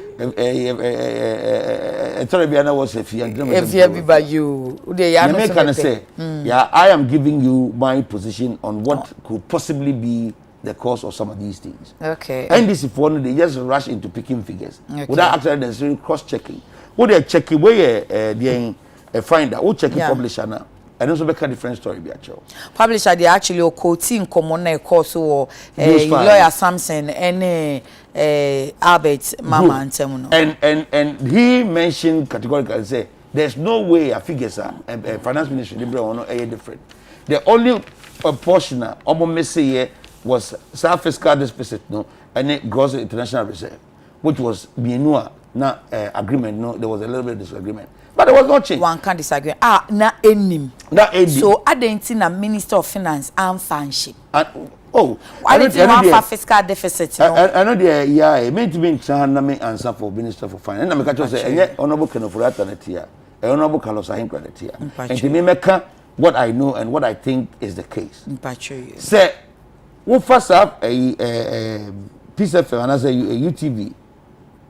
was if you be by you can say yeah I am giving you my position on what could possibly be the cause of some of these things. Okay. And this if one they just rush into picking figures without actually necessarily cross checking. What they checking where a finder who checking publisher now. And also make a different story be actual. Publisher they actually quoting common course or lawyer Samson and Albert Mama and Temuno. And he mentioned categorically say there's no way a figures are finance ministry or no different. The only portion almost say was South fiscal deficit no and it goes to international reserve, which was Bienua na agreement no there was a little bit of disagreement but there was no change one can disagree na enim so adenti na minister of finance and fanship I didn't have fiscal deficit no I know there yeah meant to be na me answer for minister for finance na me catch say honorable Kenofurata na tia honorable Carlos Ahinkra na tia and me meka what I know and what I think is the case say we first have a piece of finance a UTV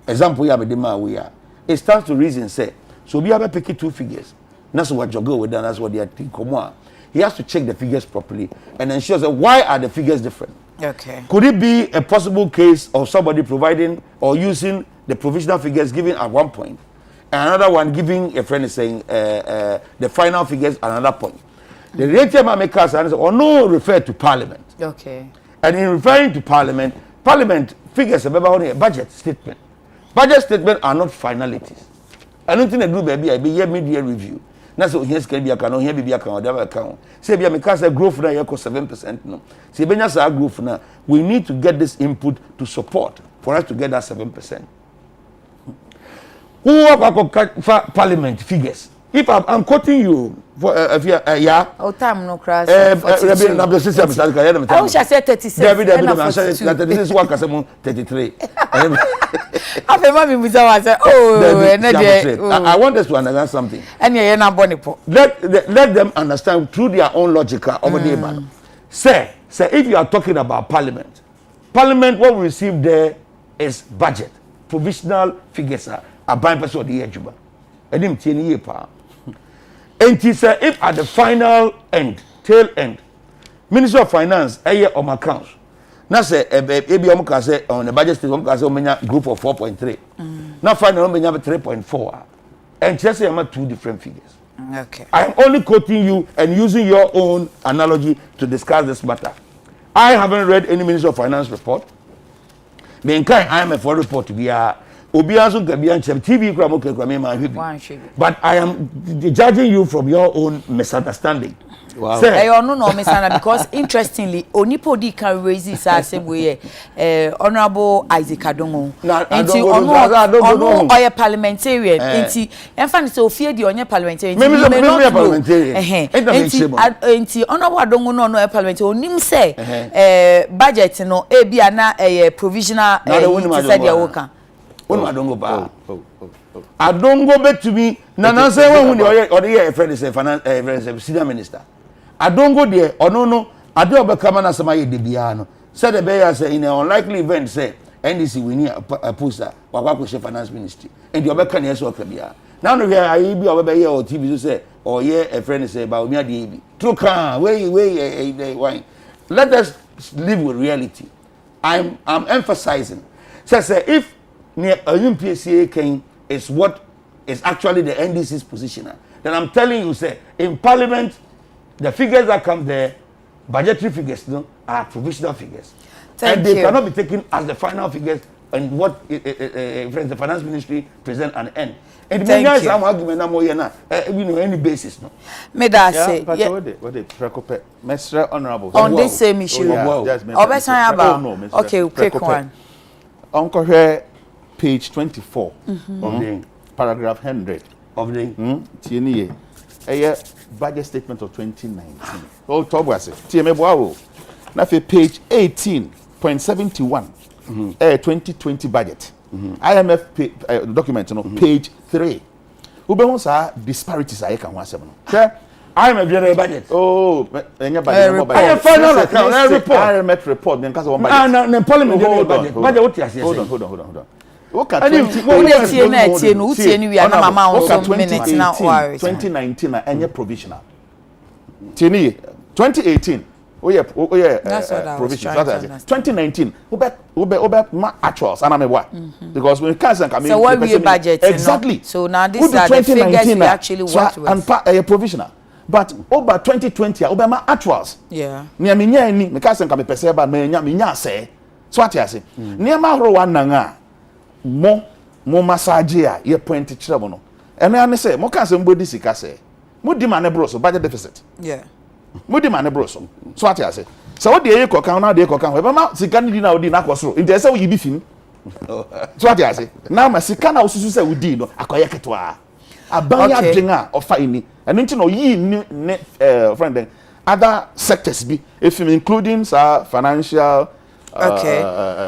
example ya be dem we are it stands to reason say so we have to pick two figures that's what you go with and that's what they think come he has to check the figures properly and ensure that why are the figures different. Okay. Could it be a possible case of somebody providing or using the provisional figures given at one point, and another one giving a friend is saying the final figures at another point? The ATM makers or no refer to Parliament. Okay. And in referring to Parliament figures about only a budget statement. Budget statements are not finalities. I don't think they do baby. I be here mid-year review. That's what here's can be account here be account whatever account. Say be because the growth now equals 7% no. Say be just our growth now. We need to get this input to support for us to get that 7%. Who are Parliament figures? If I'm quoting you for yeah. Oh, time no crash. I wish I said 36. This is what I 33. I want us to understand something. And Let them understand through their own logic over the man. Say if you are talking about Parliament, what we receive there is budget, provisional figures are buying person of the year juba. And him tieni ye pa. And he said if at the final end, tail end, Minister of Finance on accounts. Now say ebi say on the budget state say omenya group of 4.3. Now final omenya 3.4. And just say two different figures. Okay. I am only quoting you and using your own analogy to discuss this matter. I haven't read any Minister of Finance report. The IMF report to be TV but I am judging you from your own misunderstanding. Wow. No because interestingly, Onipodi can raise this same way. Honorable Isaac Adongo. Or parliamentarian. In fact, so fear the onye parliamentarian. Maybe Honorable Adongo no parliamentarian. Onim say budget no be na provisional said ya woka. Adongo bet to me na say when or the friend is a finance senior minister. Adongo there or no ade obekama na sama ye de bia no said the bear say in an unlikely event say NDC we need a poster wakwa finance ministry and the obeka na so bia now no here I be obebe here or TV say or here a friend say ba omi ade bi true can why let us live with reality. I'm emphasizing say if near UPSA can is what is actually the NDC's position, then I'm telling you say in Parliament the figures that come there, budgetary figures, no, are provisional figures. And they cannot be taken as the final figures and what the finance ministry present an end. And the some argument any basis, no. May I say, Honorable on this same issue. Okay, quick one. Uncle here, page 24 of the paragraph 100 of the budget statement of 2019. Oh, Tobwase. TMBWAO. Now for page 18.71. 2020 budget. IMF document, page 3. Ube sa disparities I can want seven. IMF general budget. Oh, IMF final account report. IMF report. Then because of budget. No, Parliament budget. Budget what you say? Hold on. Look at 2019 and provisional. 2018. Provision. 2019. Actuals. Because when cancer come in, so what we budget? Exactly. So now this are the figures we actually work with. And a provisional. But over 2020, over actuals. Yeah. Near me, me cancer come perceive, but me say. So what I say? Near my one nanga. Mo massage ye point chirabo no eno ya ne say mo kan say mbodi sika say mo di mane bro so budget deficit yeah mo di mane bro so what ya say so what dey kokan na dey kokan we ba ma sika ni di na odi na kwosoro inte say we bi fim So what you say? Now my sikana osusu say we did no akoye ketwa. Aban ya dwenga ofa ini. And nti no yi ne friend other sectors be if including financial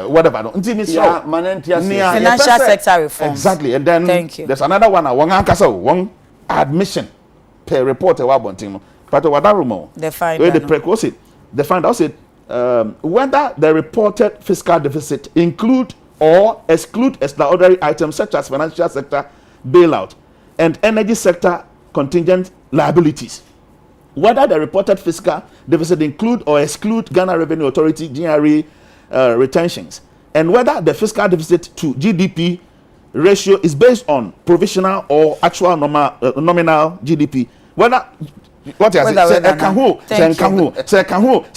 whatever no nti ni so financial sector reform. Exactly. And then there's another one one ankasa one admission per report e wa bontin no. But what that rumor the find the precoce the find out said whether the reported fiscal deficit include or exclude extraordinary items such as financial sector bailout and energy sector contingent liabilities. Whether the reported fiscal deficit include or exclude Ghana Revenue Authority GRE retentions, and whether the fiscal deficit to GDP ratio is based on provisional or actual nominal GDP. Whether what you say,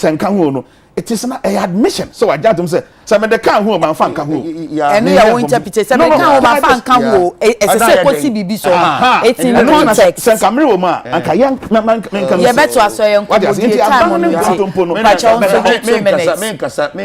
no. It is not a admission. So I judge them say, some of the can who man fan can who. And you are interpreted. Some of the can man fan can who. It's a sequence BB so. It's in context. Some Camry ma and Kayan man can. Yeah, better as I am. What is it? Time on you.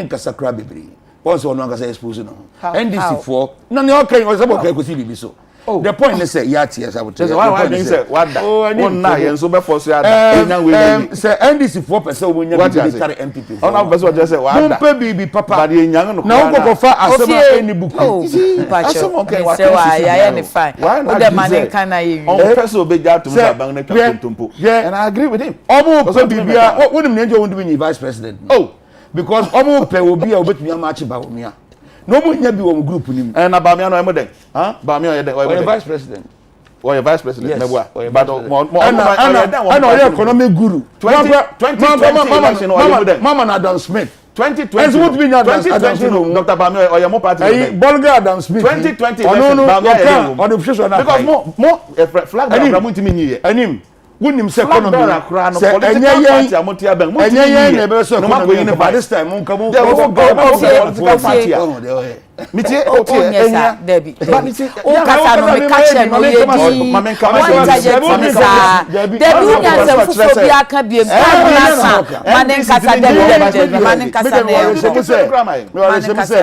Kasa crabby. Once or longer say exposure. NDC4. None of your was about BB so. The point is say yes I would tell you. Why do you say what that? One night and so before say say NDC4% when you military MPP. On our best what just say what that? BB papa. But you young no go for asema any book. Okay, what I fine. Why not the man can I on person obey that to bang na tumpo. Yeah, and I agree with him. Omo BB what him nje won be vice president. Oh, because omo pe obi a obetumi match ba omia. No more nya bi wo group nim. And Abamia no emo den. Huh? Bamia the vice president. Or your vice president Mebwa. But more economic guru. 2020 Mama Adam Smith. 2020 Dr. Bamia or your more party. Bolga Adam Smith. 2020 or the official because more flag that we mean here. Anim Wunim se economy say party amotia ben mo ti by this time mon come political party mitie enya Debbie o kasa no me catch no ye di one target visa Debbie unya se fufu bi aka biem na manen kasa Debbie manen kasa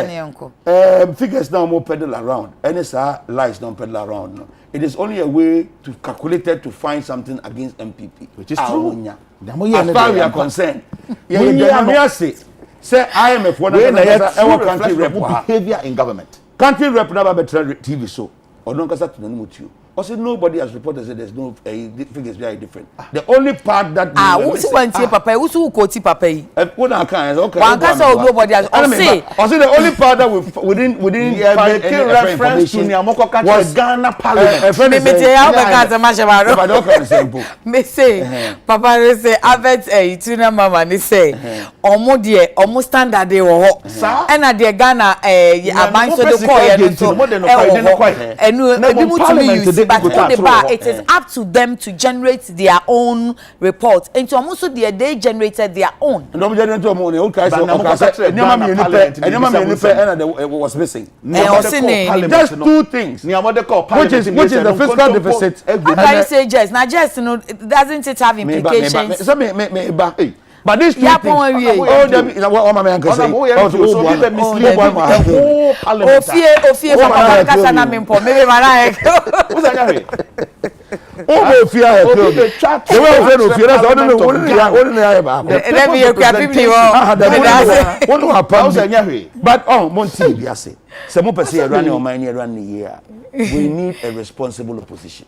ne enko figures now more pedal around any sir lies don't pedal around no. It is only a way to calculate it to find something against MPP, which is true. As far as we are concerned, say IMF one country rep behavior in government. Country rep never better TV show or no kasa to no you. Also, nobody has reported that there's no figures very different. The only part that who's one tea papa, who's who quote papa? What I can okay. One kasa nobody has. Also, the only part that we didn't find any reference to Niamoko country Ghana Parliament. Me say, Papa say, Avet tuna mama ni say, omo die, omo standard de wo ho. Ena de Ghana abanso de koye no but on the bar, it is up to them to generate their own report. And to almost they generated their own. No, was missing. Just two things. Which is the fiscal deficit. How can you say just? Now just doesn't it have implications? But this two things. We need a responsible opposition.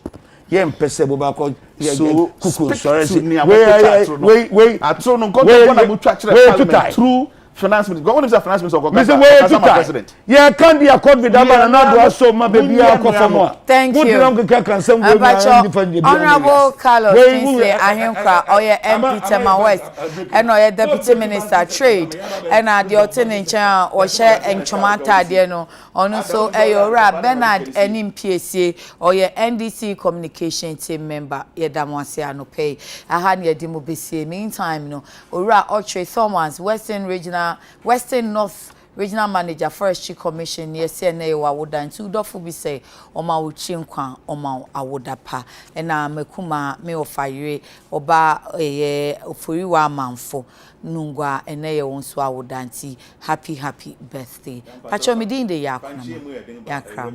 Finance minister. Go on is a finance minister or president. Yeah, can't be a code with that man and not so my baby. Thank you. Honorable Carlos Tinsley Ahinkra or your MP Tema West and your Deputy Minister Trade and the Lieutenant General or share and Chomata Diano on also Ayora Bernard and PSA or your NDC communication team member Yedamwasiano pay. I had your Dimobisi meantime no Ora Otre Thomas Western Regional Western North regional manager forestry commission yes na ye wawoda nti udofo bi say oma uchi nkwa oma awoda pa na mekuma me ofayire oba ofori wa amanfo nungwa ene ye wonso awoda nti happy birthday pacho me din de yakra